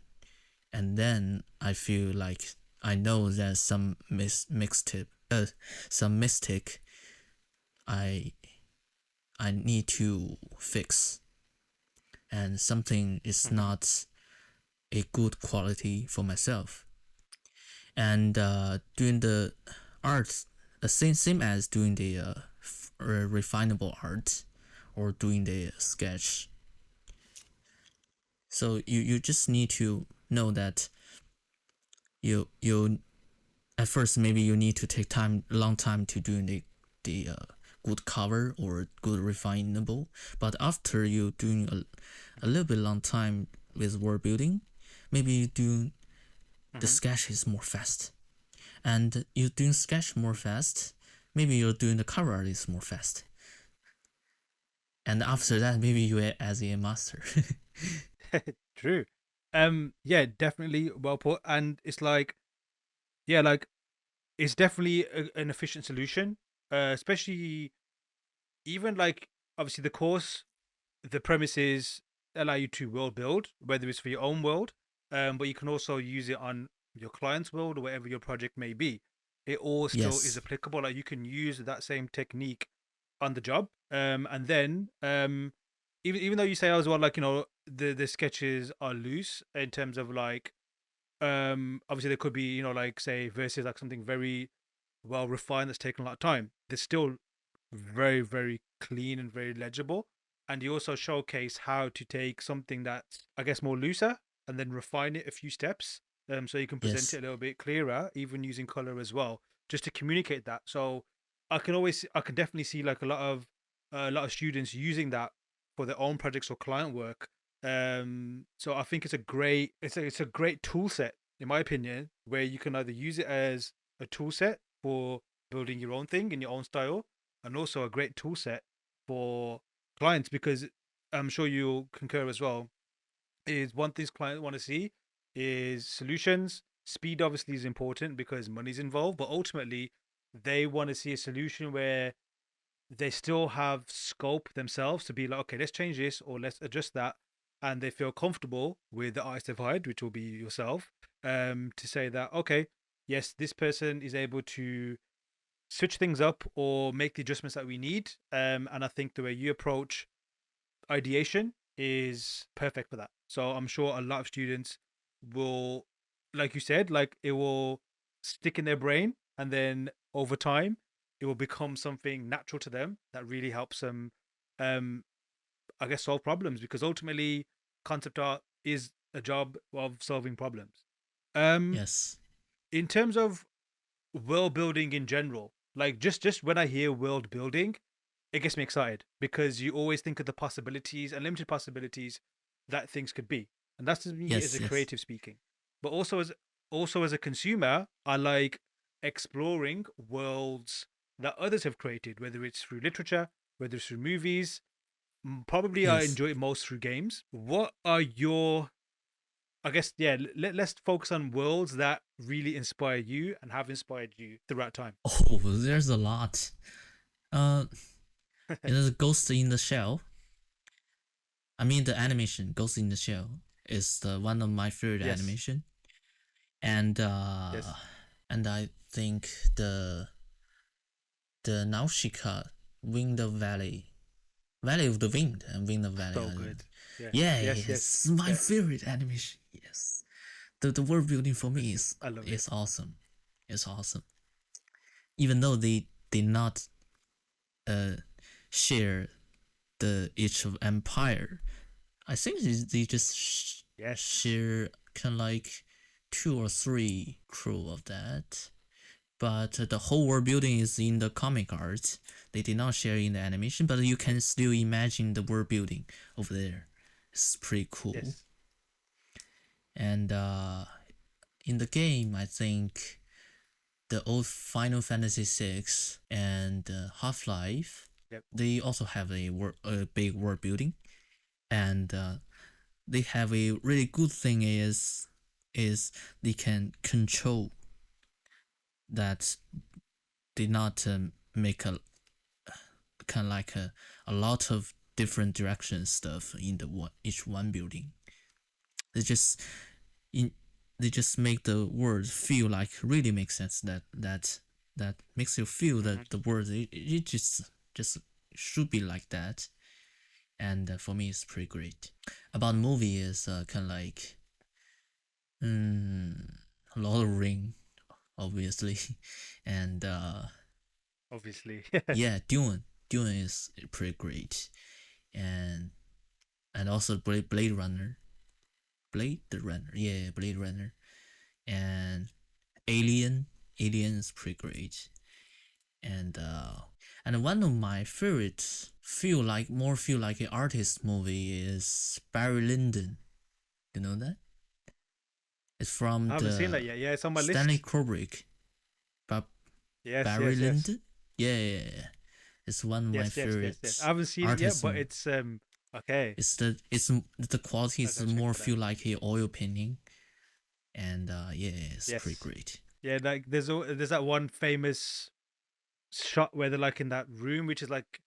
and then I feel like I know that some some mistake I need to fix, and something is not a good quality for myself. And doing the art, the same as doing the refinable art or doing the sketch. So you just need to know that you at first maybe you need to take long time to do the good cover or good refinable, but after you doing a little bit long time with world building, maybe you do the sketch is more fast, and you doing sketch more fast, maybe you're doing the cover art is more fast, and after that maybe you as a master. True. Yeah, definitely well put. And it's like, yeah, like it's definitely an efficient solution. Especially even like obviously the course, the premises allow you to world build, whether it's for your own world, but you can also use it on your client's world or whatever your project may be. It all still is Yes. applicable. Like you can use that same technique on the job, and then even though you say as well, like the sketches are loose in terms of like obviously there could be like say versus like something very well refined that's taken a lot of time. They're still very, very clean and very legible. And you also showcase how to take something that's, I guess, more looser and then refine it a few steps. So you can present it Yes. a little bit clearer, even using color as well, just to communicate that. So I can definitely see like a lot of students using that for their own projects or client work. So I think it's a great tool set, in my opinion, where you can either use it as a tool set for building your own thing in your own style, and also a great tool set for clients, because I'm sure you'll concur as well. Is one thing clients want to see is solutions. Speed obviously is important because money's involved, but ultimately they want to see a solution where they still have scope themselves to be like, okay, let's change this or let's adjust that, and they feel comfortable with the artist they've hired, which will be yourself, to say that, okay, yes, this person is able to switch things up or make the adjustments that we need. And I think the way you approach ideation is perfect for that. So I'm sure a lot of students will, like you said, like it will stick in their brain, and then over time it will become something natural to them that really helps them, um, I guess, solve problems, because ultimately concept art is a job of solving problems. Um, Yes. in terms of world building in general, like just when I hear world building, it gets me excited because you always think of the possibilities and limited possibilities that things could be, and that's to me as Yes. a Yes. creative speaking. But also as a consumer, I like exploring worlds that others have created, whether it's through literature, whether it's through movies. Probably I Yes. enjoy it most through games. What are your, I guess, yeah, let's focus on worlds that really inspire you and have inspired you throughout time. Oh, there's a lot. Uh, the Ghost in the Shell. I mean, the animation Ghost in the Shell is one of my favorite Yes. animation, and Yes. and I think the Nausicaa Wind of Valley, Valley of the Wind and Wind of Valley. So good. Yeah. Yeah, Yes. Yes. it's my Yeah. favorite animation. Yes, the world building for me I love it. is awesome. It's awesome. Even though they did not uh share the Age of Empire, I think they just Yes. share kind of like two or three crew of that. But the whole world building is in the comic art. They did not share in the animation, but you can still imagine the world building over there. It's pretty cool. Yes. And in the game, I think the old Final Fantasy VI and Half-Life, Yep. they also have a big world building, and they have a really good thing is they can control that. Did not make a kind of like a lot of different direction stuff in each one building. They just in they just make the word feel like really makes sense. That makes you feel Mm-hmm. that the word it just should be like that. And for me, it's pretty great. About movie is kind of like mm, Lord of the Ring, obviously, and Obviously. yeah, Dune is pretty great, and also Blade Runner, yeah, Blade Runner, and Alien, Alien is pretty great, and one of my favorites feel like an artist movie is Barry Lyndon. You know that? It's I from haven't seen that the yet. Yeah, it's on my Stanley list. Kubrick, but Yes. Barry Yes. Yes. Lyndon. Yeah, yeah, yeah. It's one of my Yes. Yes. Yes. Yes. I favorites haven't seen it yet, artists. but it's okay. It's the quality I is gotta check more that out. feel like a oil painting, and yeah, it's pretty Yes. great. Yeah. Like there's that one famous shot where they're like in that room, which is like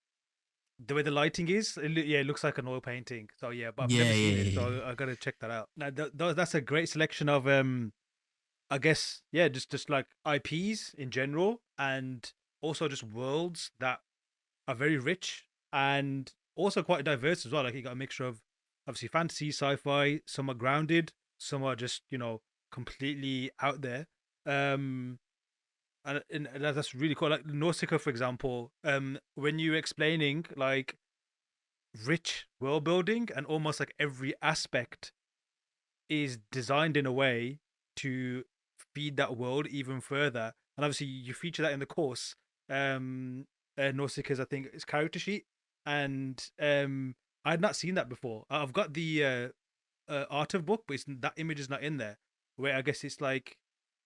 the way the lighting is. Yeah, it looks like an oil painting. So yeah, but I've Yeah, never yeah, seen it, yeah, so I gotta check that out. Now that's a great selection of I guess, yeah, just like IPs in general, and also just worlds that are very rich and also quite diverse as well. Like you got a mixture of obviously fantasy, sci-fi. Some are grounded, some are just completely out there. Um, and that's really cool. Like Nausicaa, for example. When you're explaining like rich world building and almost like every aspect is designed in a way to feed that world even further. And obviously, you feature that in the course. Nausicaa's, I think, is character sheet, and I had not seen that before. I've got the art of book, but that image is not in there. Where I guess it's like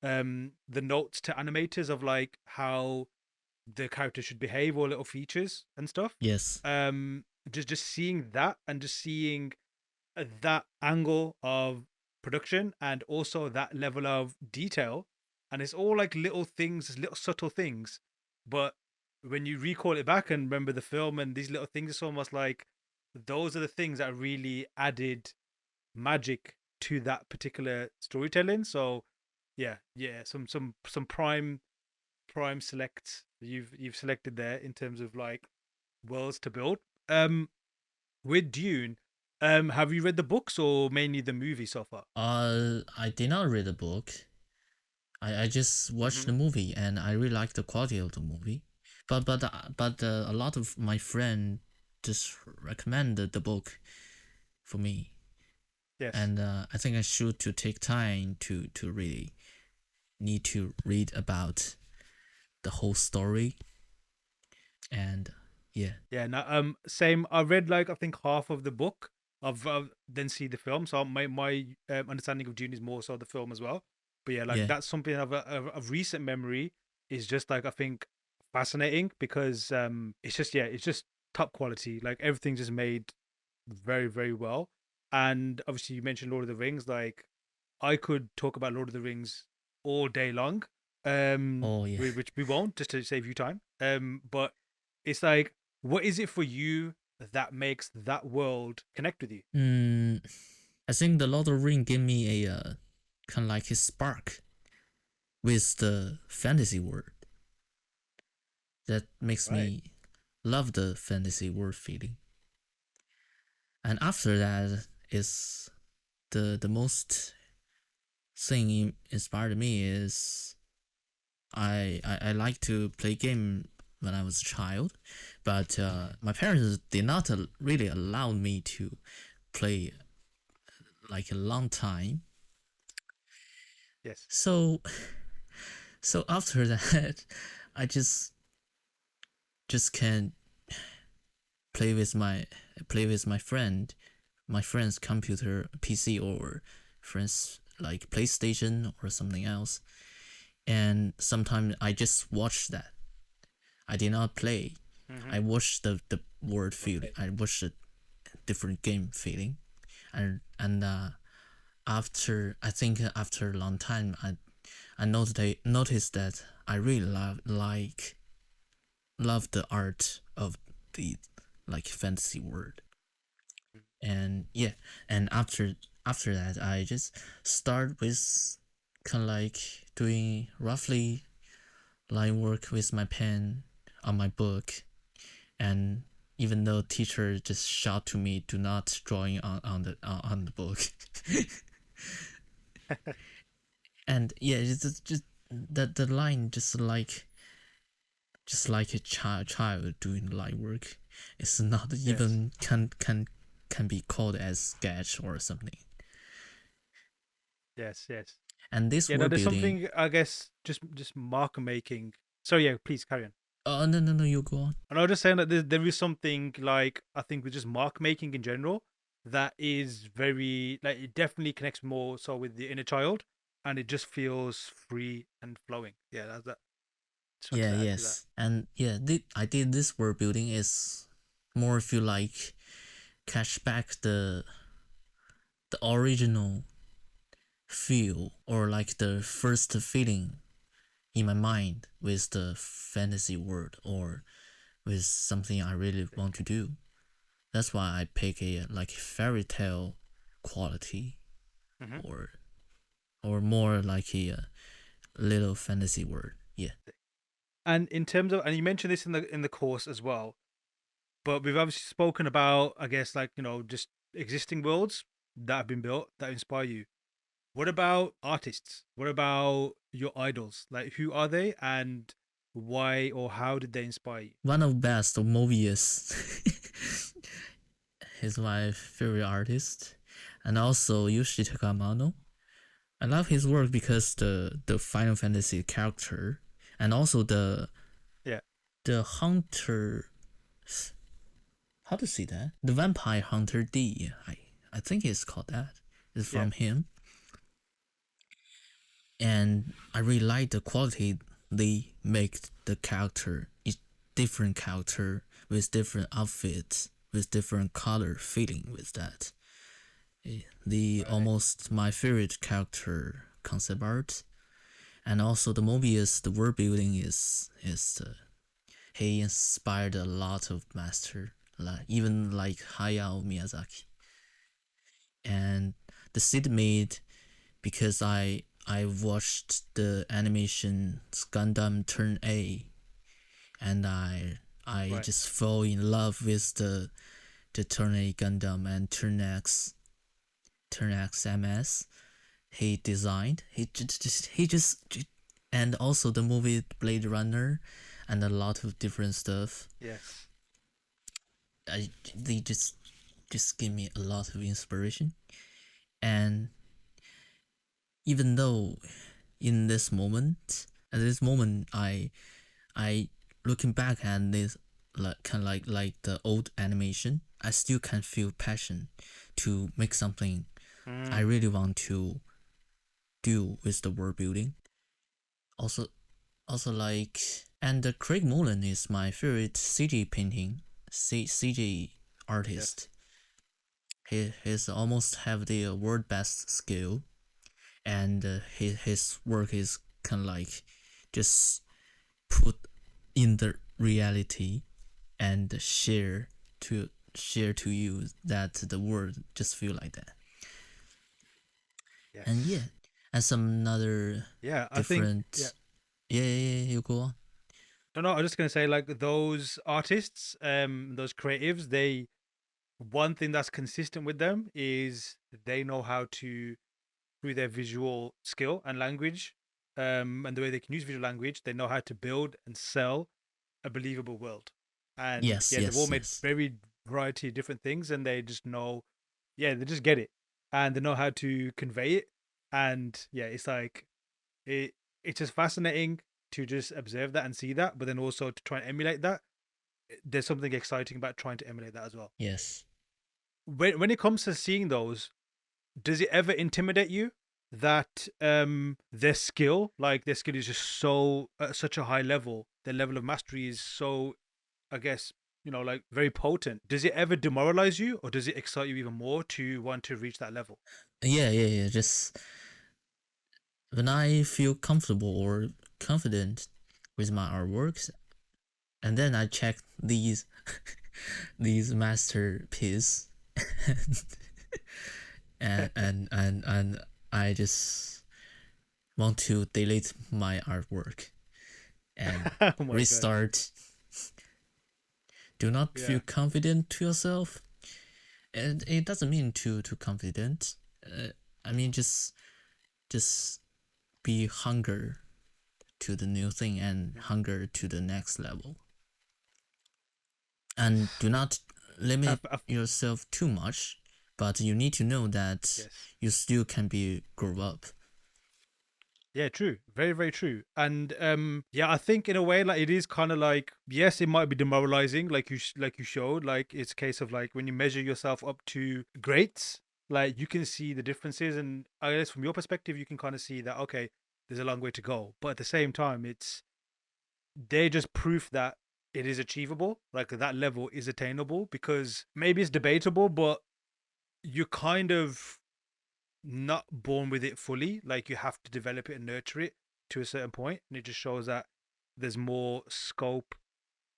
the notes to animators of like how the character should behave or little features and stuff. Yes. Just seeing that and just seeing that angle of production and also that level of detail, and it's all like little things, little subtle things, but when you recall it back and remember the film and these little things, it's almost like those are the things that really added magic to that particular storytelling. So yeah, some prime selects you've selected there in terms of like worlds to build. With Dune, have you read the books or mainly the movie so far? I did not read the book. I just watched Mm-hmm. the movie and I really like the quality of the movie. But a lot of my friend just recommended the book for me, Yes. and I think I should to take time to really need to read about the whole story. And yeah. Yeah. No. Same. I read like I think half of the book. I've then see the film, so my understanding of Dune is more so the film as well. But yeah, like Yeah. that's something of recent memory is just like I think fascinating because it's just it's just top quality. Like everything's just made very very well. And obviously you mentioned Lord of the Rings. Like I could talk about Lord of the Rings all day long. Oh yeah. Which we won't, just to save you time. But it's like, what is it for you that makes that world connect with you? Mm, I think the Lord of the Ring gave me a kind of like a spark with the fantasy world that makes Right. me love the fantasy world feeling. And after that is the most thing inspired me is I like to play game when I was a child, but my parents did not really allow me to play like a long time. Yes. So so after that, I just can play with my friend's computer, PC, or friends like PlayStation or something else. And sometimes I just watch that. I did not play. Mm-hmm. I watched the word feeling. Right. I watched a different game feeling, and after I think after a long time, I noticed that I really love the art of the like fantasy world. And yeah, and after that I just start with kind of like doing roughly line work with my pen on my book. And even though teacher just shout to me, do not drawing on the book. And yeah, it's just that the line just like a child doing line work. It's not Yes. even can be called as sketch or something. Yes. Yes. And this Yeah. No, world there's building. something I guess just mark making. So yeah, please carry on. Oh no, you go on. And I was just saying that there is something like I think with just mark making in general that is very like it definitely connects more so with the inner child, and it just feels free and flowing. Yeah, that's that. Just wanted Yeah, to add to that. yes, and yeah, I did this world building is more feel like catch back the original feel or like the first feeling in my mind with the fantasy world or with something I really want to do. That's why I pick a like fairy tale quality Mm-hmm. or more like a little fantasy world. Yeah. And in terms of, and you mentioned this in the course as well, but we've obviously spoken about, I guess, like just existing worlds that have been built that inspire you. What about artists? What about your idols? Like, who are they, and why or how did they inspire you? One of best Mobius is my favorite artist, and also Yoshi Takamano. I love his work because the Final Fantasy character and also Yeah, the hunter, how to say that, the Vampire Hunter D. I think it's called that. Is yeah, from him, and I really like the quality they make the character each different character with different outfits with different color fitting with that. The Right. almost my favorite character concept art, and also the Mobius, the world building is he inspired a lot of master, like even like Hayao Miyazaki. And the seed made because I watched the animation Gundam Turn A, and I Right. just fell in love with the Turn A Gundam and Turn X MS he designed. He just and also the movie Blade Runner and a lot of different stuff. Yes. They just give me a lot of inspiration. And even though in this moment, at this moment, I looking back at this like kind of like the old animation, I still can feel passion to make something I Mm. really want to do with the world building. Also, like, and Craig Mullen is my favorite CG painting, CG Yes. artist. He's almost have the world best skill, and his work is kind of like just put in the reality and share to you that the world just feel like that. And Yes. yeah, and some other Yeah. I think. Yeah. different. Yeah, you go on. No, I'm just gonna say like those artists, those creatives, they one thing that's consistent with them is they know how to through their visual skill and language, and the way they can use visual language, they know how to build and sell a believable world. And Yes, yeah, they've all yes, made yes, very variety of different things, and they just know, yeah, they just get it, and they know how to convey it. And yeah, it's like it. It's just fascinating to just observe that and see that, but then also to try and emulate that. There's something exciting about trying to emulate that as well. yes. When it comes to seeing those, does it ever intimidate you that their skill is just so at such a high level, their level of mastery is so, I guess, like very potent. Does it ever demoralize you, or does it excite you even more to want to reach that level? Yeah. Just when I feel comfortable or confident with my artworks, and then I check these these masterpiece, and I just want to delete my artwork and Oh my gosh. restart. Do not feel Yeah. confident to yourself, and it doesn't mean too confident. I mean just be hunger to the new thing and hunger to the next level, and do not limit yourself too much, but you need to know that Yes. you still can be grow up. Yeah, true. Very, very true. And yeah, I think in a way like it is kind of like yes, it might be demoralizing like like you showed like it's a case of like when you measure yourself up to greats, like you can see the differences and I guess from your perspective you can kind of see that okay, there's a long way to go. But at the same time, it's they're just proof that it is achievable, like that level is attainable because maybe it's debatable, but you kind of not born with it fully. Like you have to develop it and nurture it to a certain point, and it just shows that there's more scope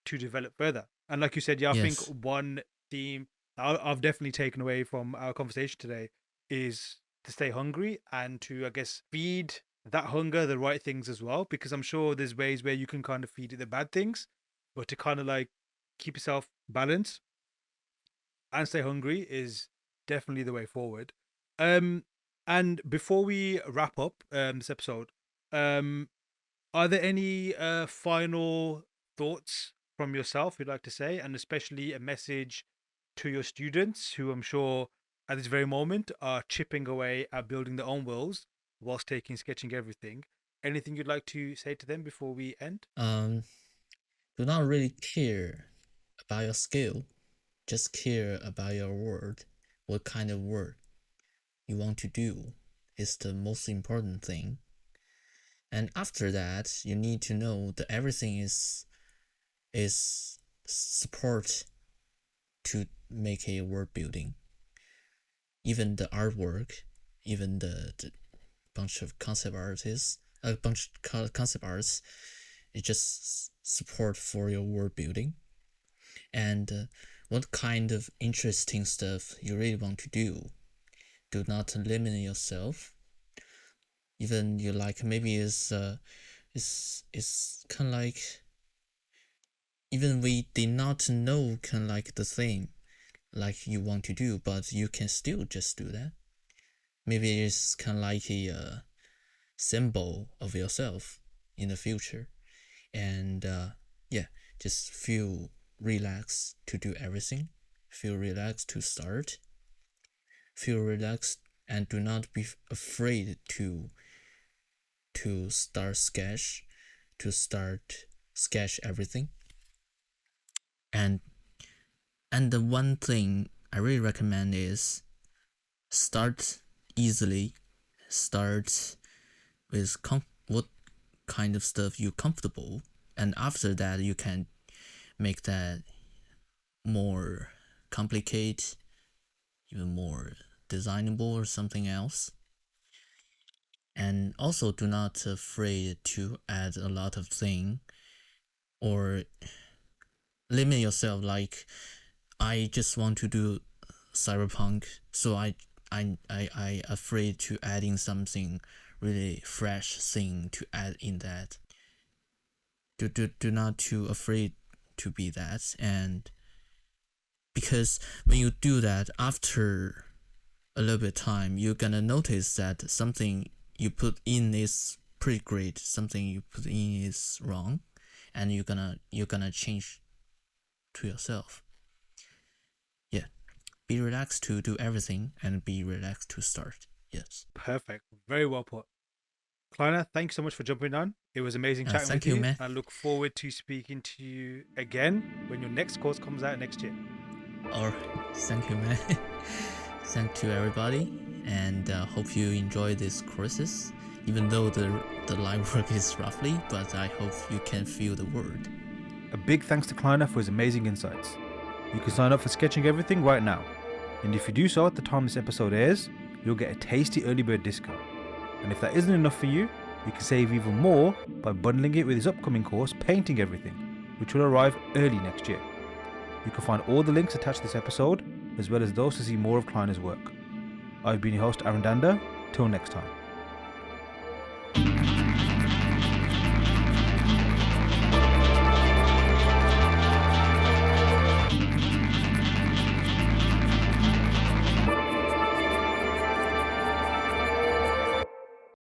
to develop further. And like you said, yeah, I think Yes, one theme I've definitely taken away from our conversation today is to stay hungry and to, I guess, feed that hunger the right things as well. Because I'm sure there's ways where you can kind of feed it the bad things, but to kind of like keep yourself balanced and stay hungry is definitely the way forward. Um, and before we wrap up this episode, um, are there any final thoughts from yourself you'd like to say, and especially a message to your students who I'm sure at this very moment are chipping away at building their own worlds whilst taking sketching everything? Anything you'd like to say to them before we end? um do not really care about your skill, just care about your word. What kind of word you want to do is the most important thing. And after that, you need to know that everything is support to make a world building. Even the artwork, even the bunch of concept artists, a bunch of concept arts, it's just support for your world building. And what kind of interesting stuff you really want to do. Do not limit yourself. Even you like maybe it's kind of like even we did not know kind of like the thing like you want to do, but you can still just do that. Maybe it's kind of like a symbol of yourself in the future, and yeah, just feel relaxed to do everything. Feel relaxed to start. Feel relaxed and do not be afraid to start sketch everything. And the one thing I really recommend is start easily. Start with what kind of stuff you're comfortable, and after that you can make that more complicated, even more designable or something else. And also do not afraid to add a lot of thing or limit yourself. Like I just want to do cyberpunk, so I afraid to adding something really fresh thing to add in that. Do not too afraid to be that. And because when you do that, after a little bit of time, you're gonna notice that something you put in is pretty great, something you put in is wrong, and you're gonna change to yourself. Yeah, be relaxed to do everything and be relaxed to start. Yes. Perfect. Very well put. Kleiner, thanks so much for jumping on. It was amazing chatting Thank with you, you. man. I look forward to speaking to you again when your next course comes out next year. Or thank you, man. Thank to everybody, and hope you enjoy these courses. Even though the line work is roughly, but I hope you can feel the word. A big thanks to Kleiner for his amazing insights. You can sign up for Sketching Everything right now. And if you do so at the time this episode airs, you'll get a tasty early bird discount. And if that isn't enough for you, you can save even more by bundling it with his upcoming course, Painting Everything, which will arrive early next year. You can find all the links attached to this episode, as well as those to see more of Kleiner's work. I've been your host, Aaron Dander. Till next time.